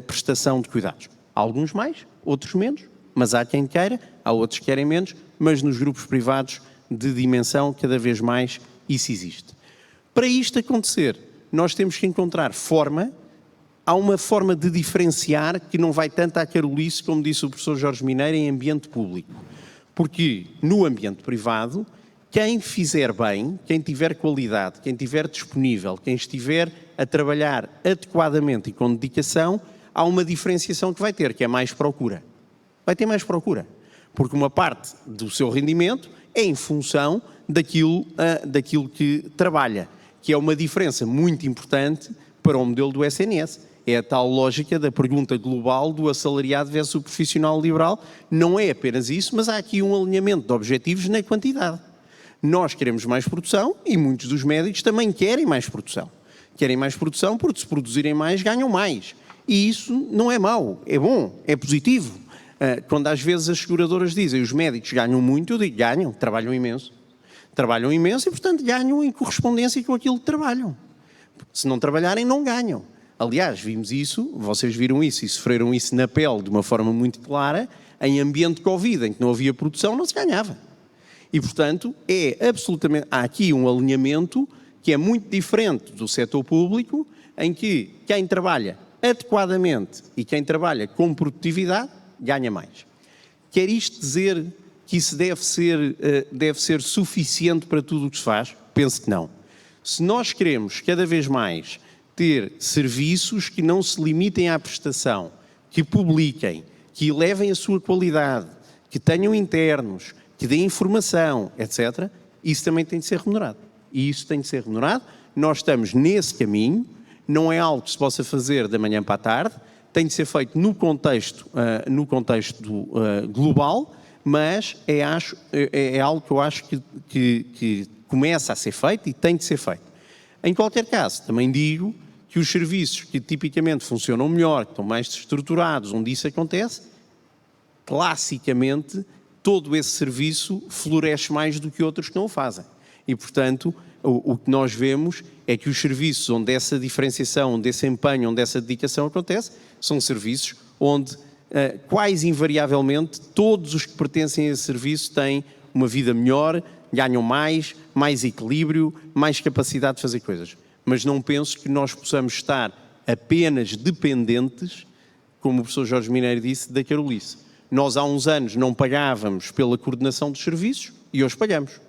prestação de cuidados. Alguns mais, outros menos, mas há quem queira, há outros que querem menos, mas nos grupos privados de dimensão cada vez mais isso existe. Para isto acontecer, nós temos que encontrar há uma forma de diferenciar que não vai tanto à carolice, como disse o professor Jorge Mineiro, em ambiente público. Porque no ambiente privado, quem fizer bem, quem tiver qualidade, quem estiver disponível, quem estiver a trabalhar adequadamente e com dedicação, há uma diferenciação que vai ter, que é mais procura. Vai ter mais procura. Porque uma parte do seu rendimento é em função daquilo que trabalha, que é uma diferença muito importante para o modelo do SNS. É a tal lógica da pergunta global do assalariado versus o profissional liberal. Não é apenas isso, mas há aqui um alinhamento de objetivos na quantidade. Nós queremos mais produção e muitos dos médicos também querem mais produção. Querem mais produção porque se produzirem mais, ganham mais. E isso não é mau, é bom, é positivo. Quando às vezes as seguradoras dizem os médicos ganham muito, eu digo ganham, trabalham imenso. Trabalham imenso e, portanto, ganham em correspondência com aquilo que trabalham. Se não trabalharem, não ganham. Aliás, vimos isso, vocês viram isso e sofreram isso na pele de uma forma muito clara, em ambiente Covid, em que não havia produção, não se ganhava. E, portanto, há aqui um alinhamento que é muito diferente do setor público, em que quem trabalha adequadamente e quem trabalha com produtividade ganha mais. Quer isto dizer que isso deve ser suficiente para tudo o que se faz? Penso que não. Se nós queremos cada vez mais ter serviços que não se limitem à prestação, que publiquem, que elevem a sua qualidade, que tenham internos, que deem informação, etc., isso também tem de ser remunerado. E isso tem de ser remunerado. Nós estamos nesse caminho, não é algo que se possa fazer da manhã para a tarde, tem de ser feito no contexto global, mas é algo que eu acho que começa a ser feito e tem de ser feito. Em qualquer caso, também digo que os serviços que tipicamente funcionam melhor, que estão mais estruturados, onde isso acontece, classicamente, todo esse serviço floresce mais do que outros que não o fazem. E, portanto, o que nós vemos é que os serviços onde essa diferenciação, onde esse empenho, onde essa dedicação acontece, são serviços onde, quase invariavelmente, todos os que pertencem a esse serviço têm uma vida melhor, ganham mais equilíbrio, mais capacidade de fazer coisas. Mas não penso que nós possamos estar apenas dependentes, como o professor Jorge Mineiro disse, da carolice. Nós há uns anos não pagávamos pela coordenação dos serviços e hoje pagamos,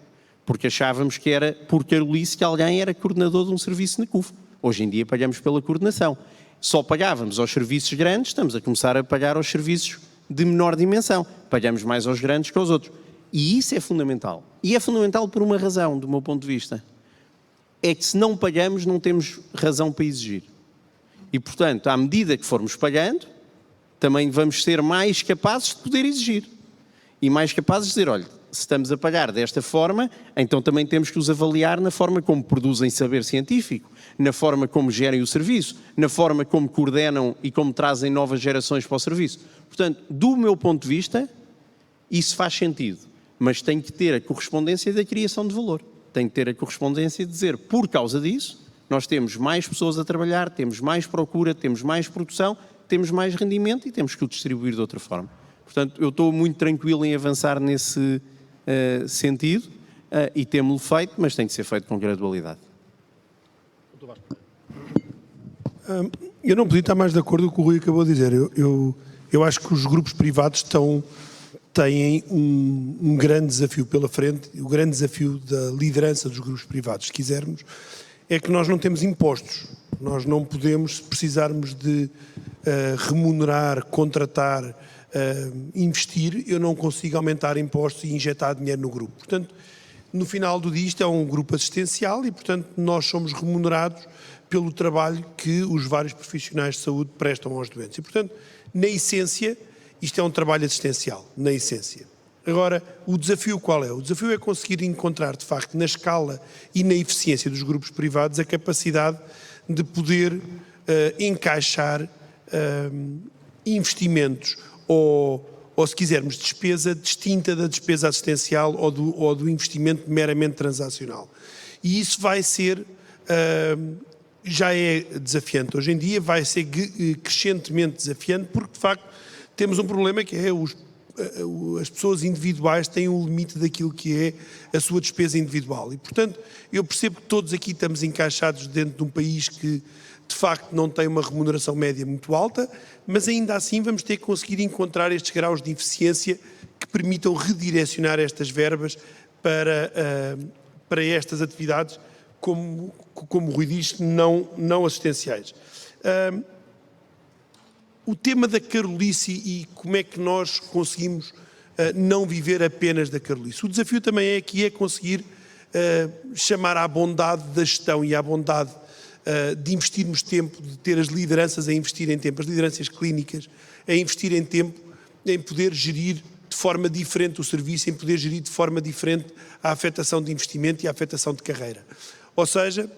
porque achávamos que era por carolice que alguém era coordenador de um serviço na CUF. Hoje em dia pagamos pela coordenação. Só pagávamos aos serviços grandes, estamos a começar a pagar aos serviços de menor dimensão. Pagamos mais aos grandes que aos outros. E isso é fundamental. E é fundamental por uma razão, do meu ponto de vista. É que se não pagamos, não temos razão para exigir. E, portanto, à medida que formos pagando, também vamos ser mais capazes de poder exigir. E mais capazes de dizer, olha, se estamos a pagar desta forma, então também temos que os avaliar na forma como produzem saber científico, na forma como gerem o serviço, na forma como coordenam e como trazem novas gerações para o serviço. Portanto, do meu ponto de vista, isso faz sentido, mas tem que ter a correspondência da criação de valor. Tem que ter a correspondência de dizer, por causa disso, nós temos mais pessoas a trabalhar, temos mais procura, temos mais produção, temos mais rendimento e temos que o distribuir de outra forma. Portanto, eu estou muito tranquilo em avançar nesse sentido e temos-lo feito, mas tem que ser feito com gradualidade. Eu não podia estar mais de acordo com o que o Rui acabou de dizer. Eu acho que os grupos privados têm um grande desafio pela frente. O grande desafio da liderança dos grupos privados, se quisermos, é que nós não temos impostos. Nós não podemos, se precisarmos de remunerar, contratar, investir, eu não consigo aumentar impostos e injetar dinheiro no grupo. Portanto, no final do dia, isto é um grupo assistencial e, portanto, nós somos remunerados pelo trabalho que os vários profissionais de saúde prestam aos doentes. E, portanto, na essência, isto é um trabalho assistencial, na essência. Agora, o desafio qual é? O desafio é conseguir encontrar, de facto, na escala e na eficiência dos grupos privados, a capacidade de poder encaixar investimentos ou, se quisermos, despesa distinta da despesa assistencial ou do investimento meramente transacional. E isso vai ser, já é desafiante hoje em dia, vai ser crescentemente desafiante, porque, de facto, temos um problema que é as pessoas individuais têm um limite daquilo que é a sua despesa individual. E, portanto, eu percebo que todos aqui estamos encaixados dentro de um país que, de facto, não tem uma remuneração média muito alta, mas ainda assim vamos ter que conseguir encontrar estes graus de eficiência que permitam redirecionar estas verbas para estas atividades, como o Rui diz, não assistenciais. O tema da carolice e como é que nós conseguimos não viver apenas da carolice. O desafio também é conseguir chamar à bondade da gestão e à bondade de investirmos tempo, de ter as lideranças a investir em tempo, as lideranças clínicas a investir em tempo, em poder gerir de forma diferente o serviço, em poder gerir de forma diferente a afetação de investimento e a afetação de carreira. Ou seja,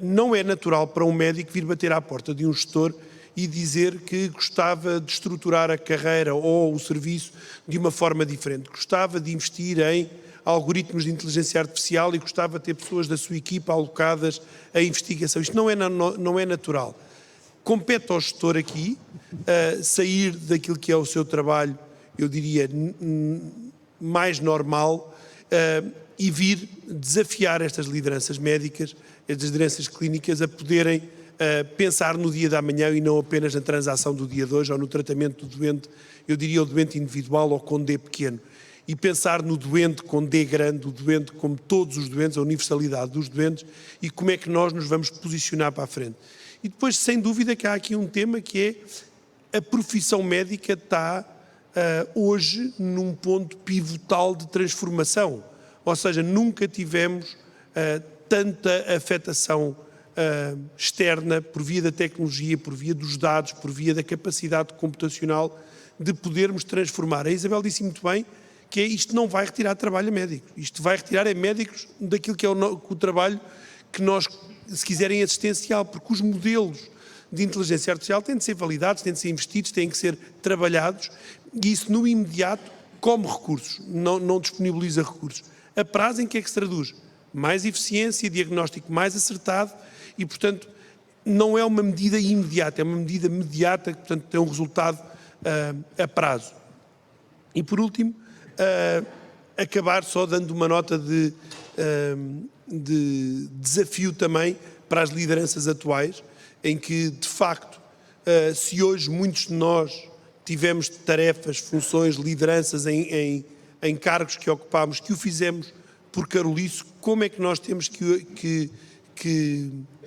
não é natural para um médico vir bater à porta de um gestor e dizer que gostava de estruturar a carreira ou o serviço de uma forma diferente, gostava de investir em algoritmos de inteligência artificial e gostava de ter pessoas da sua equipa alocadas à investigação. Isto não é natural. Compete ao gestor aqui sair daquilo que é o seu trabalho, eu diria, mais normal e vir desafiar estas lideranças médicas, estas lideranças clínicas a poderem pensar no dia da manhã e não apenas na transação do dia de hoje ou no tratamento do doente, eu diria o doente individual ou com D pequeno. E pensar no doente com D grande, o doente como todos os doentes, a universalidade dos doentes e como é que nós nos vamos posicionar para a frente. E depois, sem dúvida, que há aqui um tema que é a profissão médica está hoje num ponto pivotal de transformação. Ou seja, nunca tivemos tanta afetação externa por via da tecnologia, por via dos dados, por via da capacidade computacional de podermos transformar. A Isabel disse muito bem que isto não vai retirar trabalho a médicos. Isto vai retirar médicos daquilo que é o trabalho que nós, se quiserem, assistencial, porque os modelos de inteligência artificial têm de ser validados, têm de ser investidos, têm que ser trabalhados e isso no imediato como recursos, não disponibiliza recursos. A prazo em que é que se traduz? Mais eficiência, diagnóstico mais acertado e, portanto, não é uma medida imediata, é uma medida mediata que, portanto, tem um resultado a prazo. E, por último, acabar só dando uma nota de desafio também para as lideranças atuais, em que, de facto, se hoje muitos de nós tivemos tarefas, funções, lideranças em cargos que ocupámos, que o fizemos por carolice, como é que nós temos que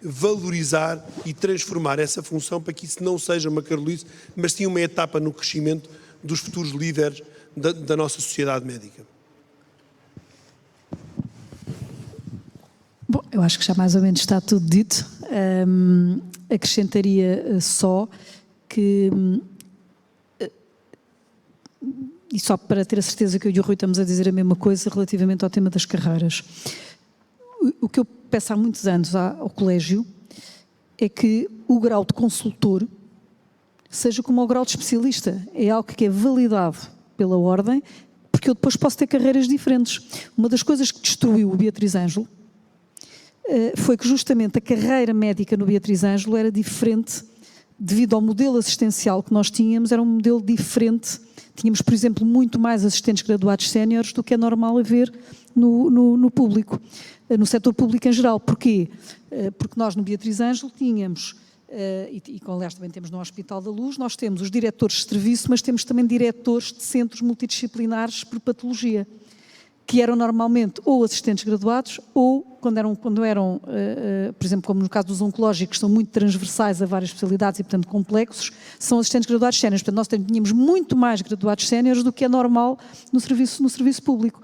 valorizar e transformar essa função para que isso não seja uma carolice, mas sim uma etapa no crescimento dos futuros líderes da nossa sociedade médica. Bom, eu acho que já mais ou menos está tudo dito. Acrescentaria só que, e só para ter a certeza que eu e o Rui estamos a dizer a mesma coisa relativamente ao tema das carreiras. O que eu peço há muitos anos ao colégio é que o grau de consultor seja como o grau de especialista. É algo que é validado pela ordem, porque eu depois posso ter carreiras diferentes. Uma das coisas que destruiu o Beatriz Ângelo foi que justamente a carreira médica no Beatriz Ângelo era diferente devido ao modelo assistencial que nós tínhamos, era um modelo diferente. Tínhamos, por exemplo, muito mais assistentes graduados séniores do que é normal haver no público, no setor público em geral. Porquê? Porque nós no Beatriz Ângelo tínhamos, e aliás também temos no Hospital da Luz, nós temos os diretores de serviço, mas temos também diretores de centros multidisciplinares por patologia, que eram normalmente ou assistentes graduados ou, quando eram, por exemplo, como no caso dos oncológicos, são muito transversais a várias especialidades e, portanto, complexos, são assistentes graduados séniores. Portanto, nós tínhamos muito mais graduados séniores do que é normal no serviço público.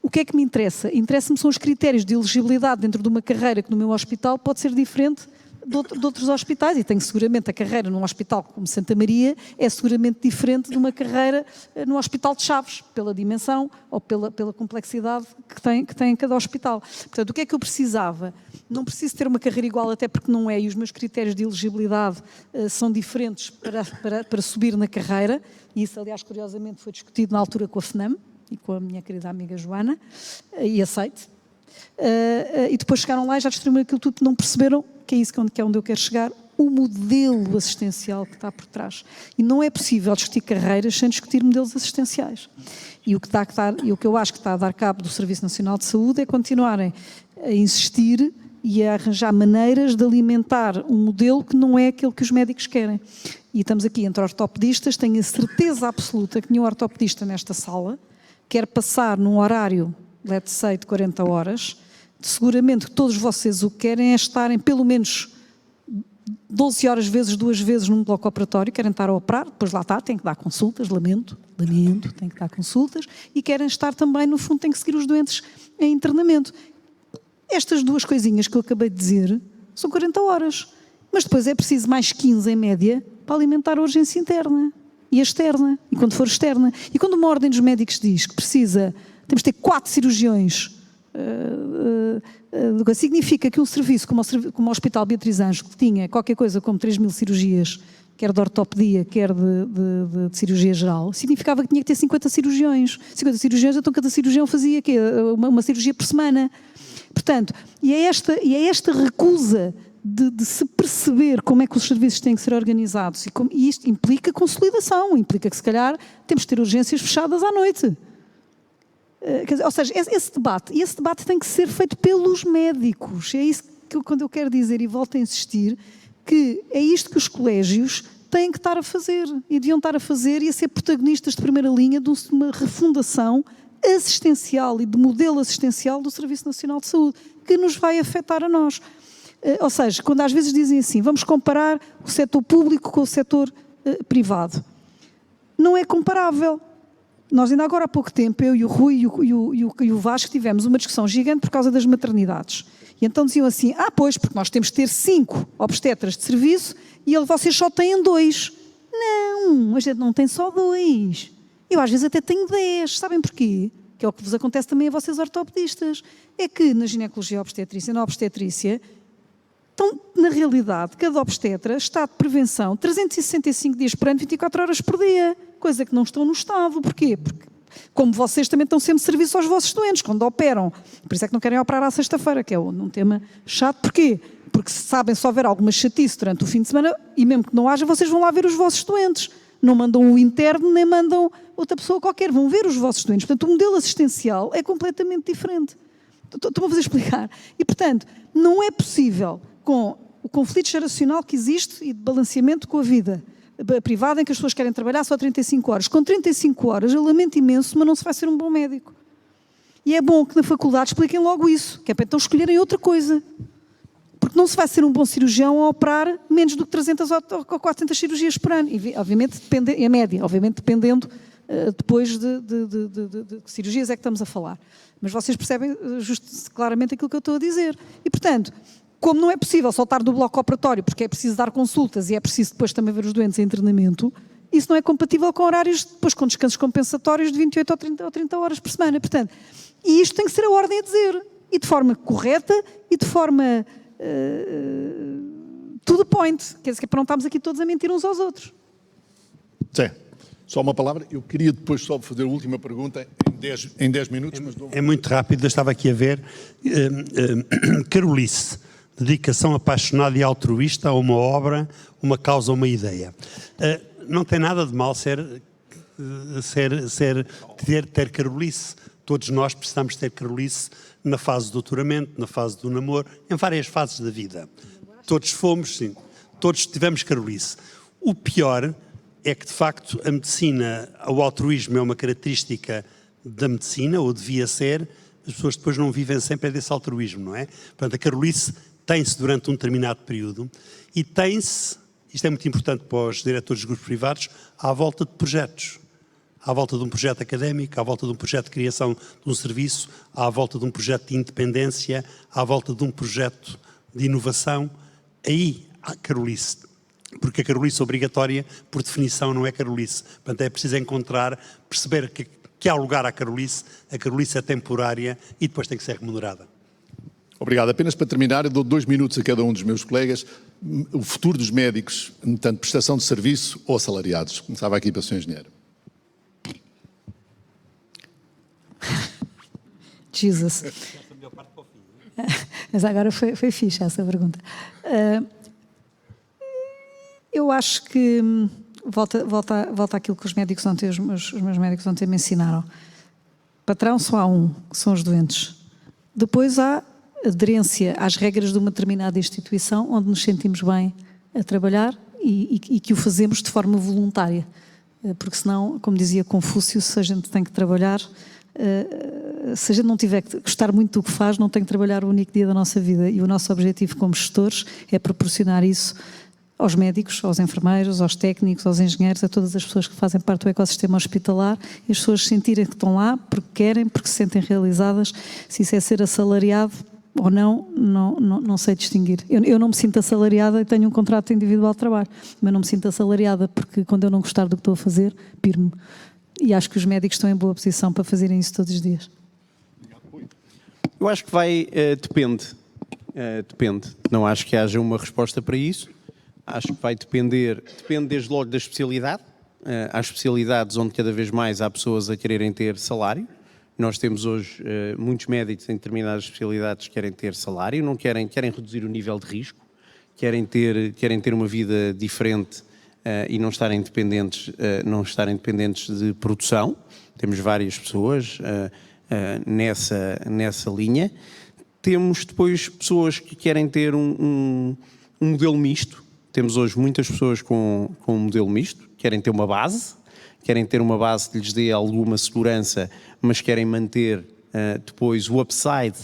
O que é que me interessa? Interessa-me são os critérios de elegibilidade dentro de uma carreira que no meu hospital pode ser diferente de outros hospitais, e tenho seguramente a carreira num hospital como Santa Maria é seguramente diferente de uma carreira no Hospital de Chaves, pela dimensão ou pela complexidade que tem em cada hospital. Portanto, o que é que eu precisava? Não preciso ter uma carreira igual, até porque não é, e os meus critérios de elegibilidade são diferentes para subir na carreira, e isso, aliás, curiosamente foi discutido na altura com a FNAM e com a minha querida amiga Joana, e aceite. E depois chegaram lá e já destruíram aquilo tudo, não perceberam que é isso que é onde eu quero chegar, o modelo assistencial que está por trás. E não é possível discutir carreiras sem discutir modelos assistenciais. E o que eu acho que está a dar cabo do Serviço Nacional de Saúde é continuarem a insistir e a arranjar maneiras de alimentar um modelo que não é aquele que os médicos querem. E estamos aqui entre ortopedistas, tenho a certeza absoluta que nenhum ortopedista nesta sala quer passar num horário, let's say, de 40 horas. Seguramente que todos vocês o que querem é estarem pelo menos 12 horas vezes, 2 vezes num bloco operatório, querem estar a operar, depois lá está, têm que dar consultas, lamento, têm que dar consultas, e querem estar também, no fundo, têm que seguir os doentes em internamento. Estas duas coisinhas que eu acabei de dizer são 40 horas, mas depois é preciso mais 15 em média para alimentar a urgência interna e a externa, e quando for externa. E quando uma ordem dos médicos diz que temos de ter 4 cirurgiões, significa que um serviço como o Hospital Beatriz Ângelo, que tinha qualquer coisa como 3.000 cirurgias, quer de ortopedia, quer de cirurgia geral, significava que tinha que ter 50 cirurgiões. 50 cirurgiões, então cada cirurgião fazia uma cirurgia por semana. Portanto, e é esta recusa de se perceber como é que os serviços têm que ser organizados, e isto implica consolidação, implica que se calhar temos que ter urgências fechadas à noite. Ou seja, esse debate tem que ser feito pelos médicos. É isso que quando eu quero dizer, e volto a insistir, que é isto que os colégios têm que estar a fazer, e deviam estar a fazer e a ser protagonistas de primeira linha de uma refundação assistencial e de modelo assistencial do Serviço Nacional de Saúde, que nos vai afetar a nós. Ou seja, quando às vezes dizem assim, vamos comparar o setor público com o setor privado. Não é comparável. Nós ainda agora há pouco tempo, eu e o Rui e o Vasco tivemos uma discussão gigante por causa das maternidades. E então diziam assim, pois, porque nós temos de ter 5 obstetras de serviço e vocês só têm 2. Não, a gente não tem só 2. Eu às vezes até tenho 10. Sabem porquê? Que é o que vos acontece também a vocês ortopedistas. É que na ginecologia obstetrícia, na obstetrícia, então, na realidade, cada obstetra está de prevenção 365 dias por ano, 24 horas por dia. Coisa que não estão no Estado. Porquê? Porque, como vocês também estão sempre de serviço aos vossos doentes, quando operam. Por isso é que não querem operar à sexta-feira, que é um tema chato. Porquê? Porque sabem, se houver alguma chatice durante o fim de semana, e mesmo que não haja, vocês vão lá ver os vossos doentes. Não mandam o interno, nem mandam outra pessoa qualquer. Vão ver os vossos doentes. Portanto, o modelo assistencial é completamente diferente. Estou-me a fazer explicar. E, portanto, não é possível, com o conflito geracional que existe e de balanceamento com a vida privada, em que as pessoas querem trabalhar só 35 horas. Com 35 horas, eu lamento imenso, mas não se vai ser um bom médico. E é bom que na faculdade expliquem logo isso, que é para então escolherem outra coisa. Porque não se vai ser um bom cirurgião a operar menos do que 300 ou 400 cirurgias por ano. E, obviamente, em média, obviamente dependendo depois de que cirurgias é que estamos a falar. Mas vocês percebem claramente aquilo que eu estou a dizer. E, portanto, como não é possível soltar do bloco operatório, porque é preciso dar consultas e é preciso depois também ver os doentes em treinamento, isso não é compatível com horários, depois com descansos compensatórios de 28 ou 30 horas por semana. Portanto, e isto tem que ser a ordem a dizer. E de forma correta e de forma to the point. Quer dizer, para não estarmos aqui todos a mentir uns aos outros. Sim. Só uma palavra. Eu queria depois só fazer a última pergunta em 10 minutos. Mas É muito rápido, eu estava aqui a ver. Carolice, dedicação apaixonada e altruísta a uma obra, uma causa, uma ideia. Não tem nada de mal ter Carolice. Todos nós precisamos ter Carolice na fase do doutoramento, na fase do namoro, em várias fases da vida. Todos fomos, sim. Todos tivemos Carolice. O pior é que, de facto, a medicina, o altruísmo é uma característica da medicina, ou devia ser, as pessoas depois não vivem sempre desse altruísmo, não é? Portanto, a Carolice tem-se durante um determinado período e tem-se, isto é muito importante para os diretores de grupos privados, à volta de projetos. À volta de um projeto académico, à volta de um projeto de criação de um serviço, à volta de um projeto de independência, à volta de um projeto de inovação. Aí há Carolice. Porque a Carolice obrigatória, por definição, não é Carolice. Portanto, é preciso perceber que há lugar à Carolice, a Carolice é temporária e depois tem que ser remunerada. Obrigado. Apenas para terminar, eu dou 2 minutos a cada um dos meus colegas. O futuro dos médicos, tanto prestação de serviço ou assalariados. Começava aqui para o Sr. Engenheiro. Jesus. Mas agora foi fixe essa pergunta. Eu acho que volta àquilo que os médicos ontem, os meus médicos ontem me ensinaram. Patrão só há um, que são os doentes. Depois há aderência às regras de uma determinada instituição onde nos sentimos bem a trabalhar e que o fazemos de forma voluntária. Porque senão, como dizia Confúcio, se a gente tem que trabalhar, se a gente não tiver que gostar muito do que faz, não tem que trabalhar o único dia da nossa vida. E o nosso objetivo como gestores é proporcionar isso aos médicos, aos enfermeiros, aos técnicos, aos engenheiros, a todas as pessoas que fazem parte do ecossistema hospitalar, e as pessoas sentirem que estão lá porque querem, porque se sentem realizadas. Se isso é ser assalariado ou não sei distinguir. Eu não me sinto assalariada e tenho um contrato individual de trabalho, mas não me sinto assalariada porque quando eu não gostar do que estou a fazer, piro-me. E acho que os médicos estão em boa posição para fazerem isso todos os dias. Eu acho que depende. Depende. Não acho que haja uma resposta para isso. Acho que vai depende desde logo da especialidade. Há especialidades onde cada vez mais há pessoas a quererem ter salário. Nós temos hoje muitos médicos em determinadas especialidades que querem ter salário, não querem reduzir o nível de risco, querem ter uma vida diferente e não estarem dependentes de produção. Temos várias pessoas nessa linha. Temos depois pessoas que querem ter um modelo misto. Temos hoje muitas pessoas com um modelo misto, querem ter uma base que lhes dê alguma segurança, mas querem manter depois o upside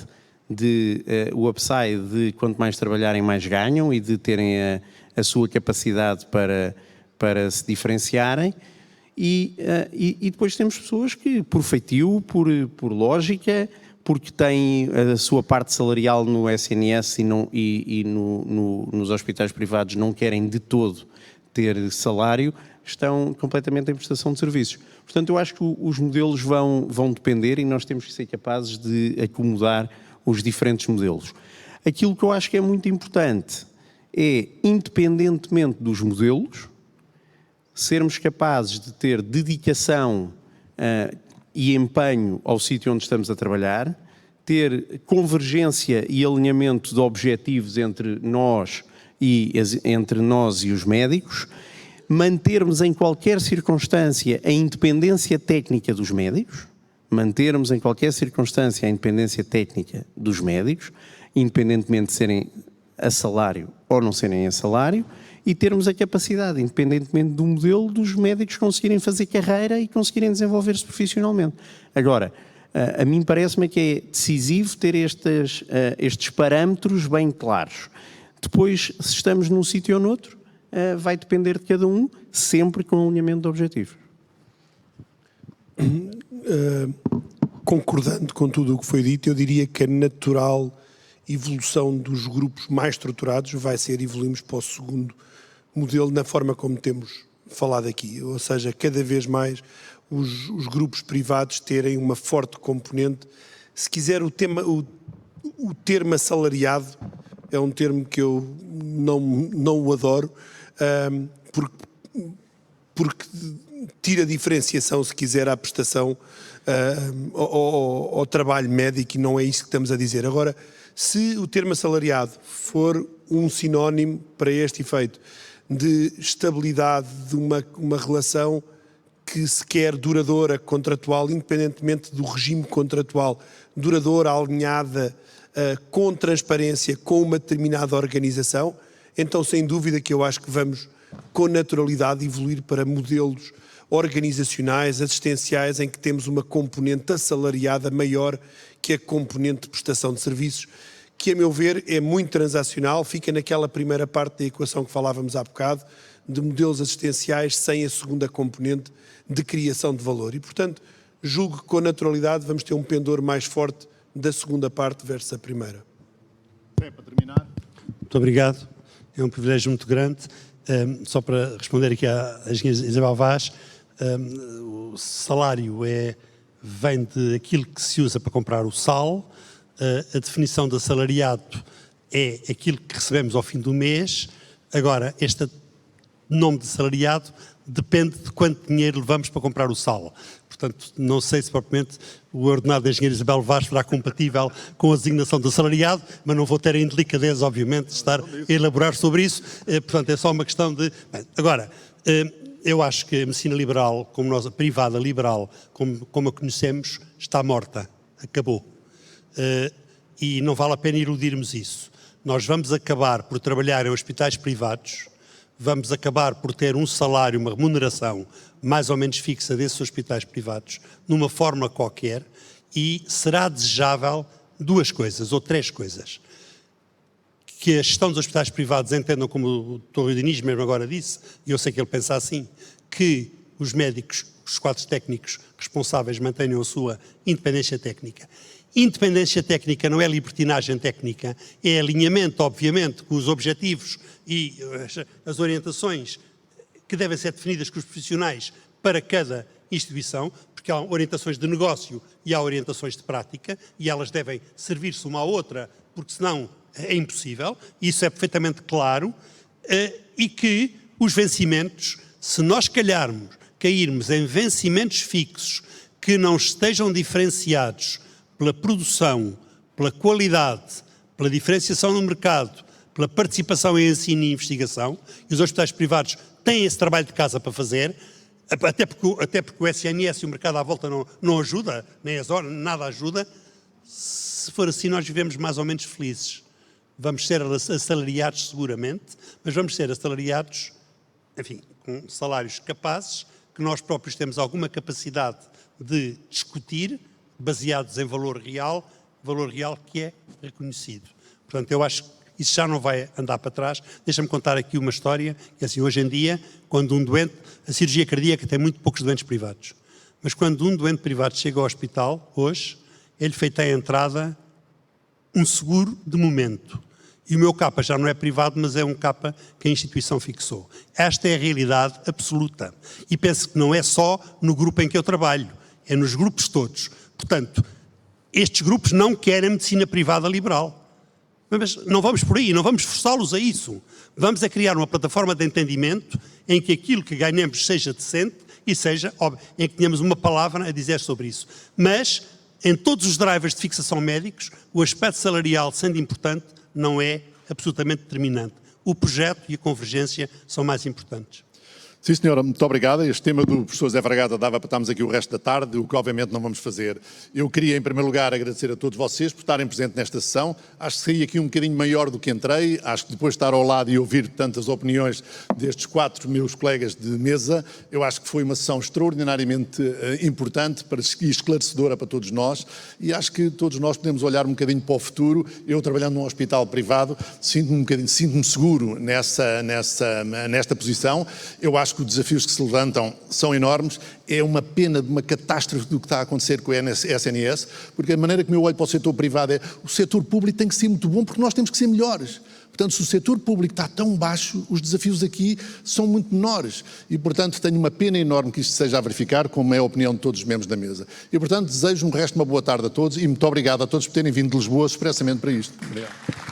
de quanto mais trabalharem mais ganham e de terem a sua capacidade para se diferenciarem. E depois temos pessoas que, por feitio, por lógica, porque têm a sua parte salarial no SNS e nos hospitais privados não querem de todo ter salário, estão completamente em prestação de serviços. Portanto, eu acho que os modelos vão depender e nós temos que ser capazes de acomodar os diferentes modelos. Aquilo que eu acho que é muito importante é, independentemente dos modelos, sermos capazes de ter dedicação e empenho ao sítio onde estamos a trabalhar, ter convergência e alinhamento de objetivos entre nós e os médicos, mantermos em qualquer circunstância a independência técnica dos médicos, independentemente de serem a salário ou não serem a salário, e termos a capacidade, independentemente do modelo, dos médicos conseguirem fazer carreira e conseguirem desenvolver-se profissionalmente. Agora, A mim parece-me que é decisivo ter estes parâmetros bem claros. Depois, se estamos num sítio ou noutro, vai depender de cada um, sempre com um alinhamento de objetivos. Concordando com tudo o que foi dito, eu diria que a natural evolução dos grupos mais estruturados vai ser evoluirmos para o segundo modelo na forma como temos falado aqui, ou seja, cada vez mais os grupos privados terem uma forte componente. Se quiser, o termo assalariado é um termo que eu não o adoro, porque tira a diferenciação, se quiser, à prestação ao trabalho médico, e não é isso que estamos a dizer. Agora, se o termo assalariado for um sinónimo para este efeito de estabilidade, de uma relação que se quer duradoura, contratual, independentemente do regime contratual, duradoura, alinhada, com transparência, com uma determinada organização, então sem dúvida que eu acho que vamos com naturalidade evoluir para modelos organizacionais, assistenciais, em que temos uma componente assalariada maior que a componente de prestação de serviços, que a meu ver é muito transacional, fica naquela primeira parte da equação que falávamos há bocado, de modelos assistenciais sem a segunda componente de criação de valor. E, portanto, julgo que com naturalidade vamos ter um pendor mais forte da segunda parte versus a primeira. Bem, para terminar. Muito obrigado. É um privilégio muito grande. Só para responder aqui à engenheira Isabel Vaz, o salário vem daquilo que se usa para comprar o sal, a definição de assalariado é aquilo que recebemos ao fim do mês. Agora, este nome de assalariado depende de quanto dinheiro levamos para comprar o sal. Portanto, não sei se propriamente o ordenado da engenheira Isabel Vaz será compatível com a designação de assalariado, mas não vou ter a indelicadeza, obviamente, de estar a elaborar sobre isso. Portanto, é só uma questão de... Bem, agora, eu acho que a medicina liberal, a privada liberal, como a conhecemos, está morta. Acabou. E não vale a pena iludirmos isso. Nós vamos acabar por trabalhar em hospitais privados, vamos acabar por ter um salário, uma remuneração mais ou menos fixa desses hospitais privados, numa forma qualquer, e será desejável duas coisas, ou três coisas. Que a gestão dos hospitais privados entendam, como o Dr. Diniz mesmo agora disse, e eu sei que ele pensa assim, que os médicos, os quadros técnicos responsáveis mantenham a sua independência técnica. Independência técnica não é libertinagem técnica, é alinhamento, obviamente, com os objetivos e as orientações que devem ser definidas com os profissionais para cada instituição, porque há orientações de negócio e há orientações de prática, e elas devem servir-se uma à outra, porque senão é impossível, isso é perfeitamente claro, e que os vencimentos, se nós cairmos em vencimentos fixos que não estejam diferenciados pela produção, pela qualidade, pela diferenciação no mercado, pela participação em ensino e investigação, e os hospitais privados têm esse trabalho de casa para fazer, até porque o SNS e o mercado à volta não ajuda, nem as horas, nada ajuda. Se for assim, nós vivemos mais ou menos felizes. Vamos ser assalariados seguramente, mas vamos ser assalariados, enfim, com salários capazes, que nós próprios temos alguma capacidade de discutir, baseados em valor real que é reconhecido. Portanto, eu acho que isso já não vai andar para trás. Deixa-me contar aqui uma história, que assim, hoje em dia, quando um doente, a cirurgia cardíaca tem muito poucos doentes privados, mas quando um doente privado chega ao hospital, hoje, é-lhe feita a entrada um seguro de momento. E o meu capa já não é privado, mas é um capa que a instituição fixou. Esta é a realidade absoluta. E penso que não é só no grupo em que eu trabalho, é nos grupos todos. Portanto, estes grupos não querem medicina privada liberal. Mas não vamos por aí, não vamos forçá-los a isso. Vamos a criar uma plataforma de entendimento em que aquilo que ganhamos seja decente e seja, óbvio, em que tenhamos uma palavra a dizer sobre isso. Mas, em todos os drivers de fixação médicos, o aspecto salarial, sendo importante, não é absolutamente determinante. O projeto e a convergência são mais importantes. Sim, senhora, muito obrigado. Este tema do professor Zé Fragata dava para estarmos aqui o resto da tarde, o que obviamente não vamos fazer. Eu queria, em primeiro lugar, agradecer a todos vocês por estarem presentes nesta sessão. Acho que saí aqui um bocadinho maior do que entrei. Acho que depois de estar ao lado e ouvir tantas opiniões destes 4 meus colegas de mesa, eu acho que foi uma sessão extraordinariamente importante e esclarecedora para todos nós. E acho que todos nós podemos olhar um bocadinho para o futuro. Eu, trabalhando num hospital privado, sinto-me seguro nesta posição. Eu acho que os desafios que se levantam são enormes. É uma pena de uma catástrofe do que está a acontecer com a SNS, porque a maneira como eu olho para o setor privado é o setor público tem que ser muito bom porque nós temos que ser melhores. Portanto, se o setor público está tão baixo, os desafios aqui são muito menores. E, portanto, tenho uma pena enorme que isto seja a verificar, como é a opinião de todos os membros da mesa. E, portanto, desejo um resto de uma boa tarde a todos e muito obrigado a todos por terem vindo de Lisboa expressamente para isto. Obrigado.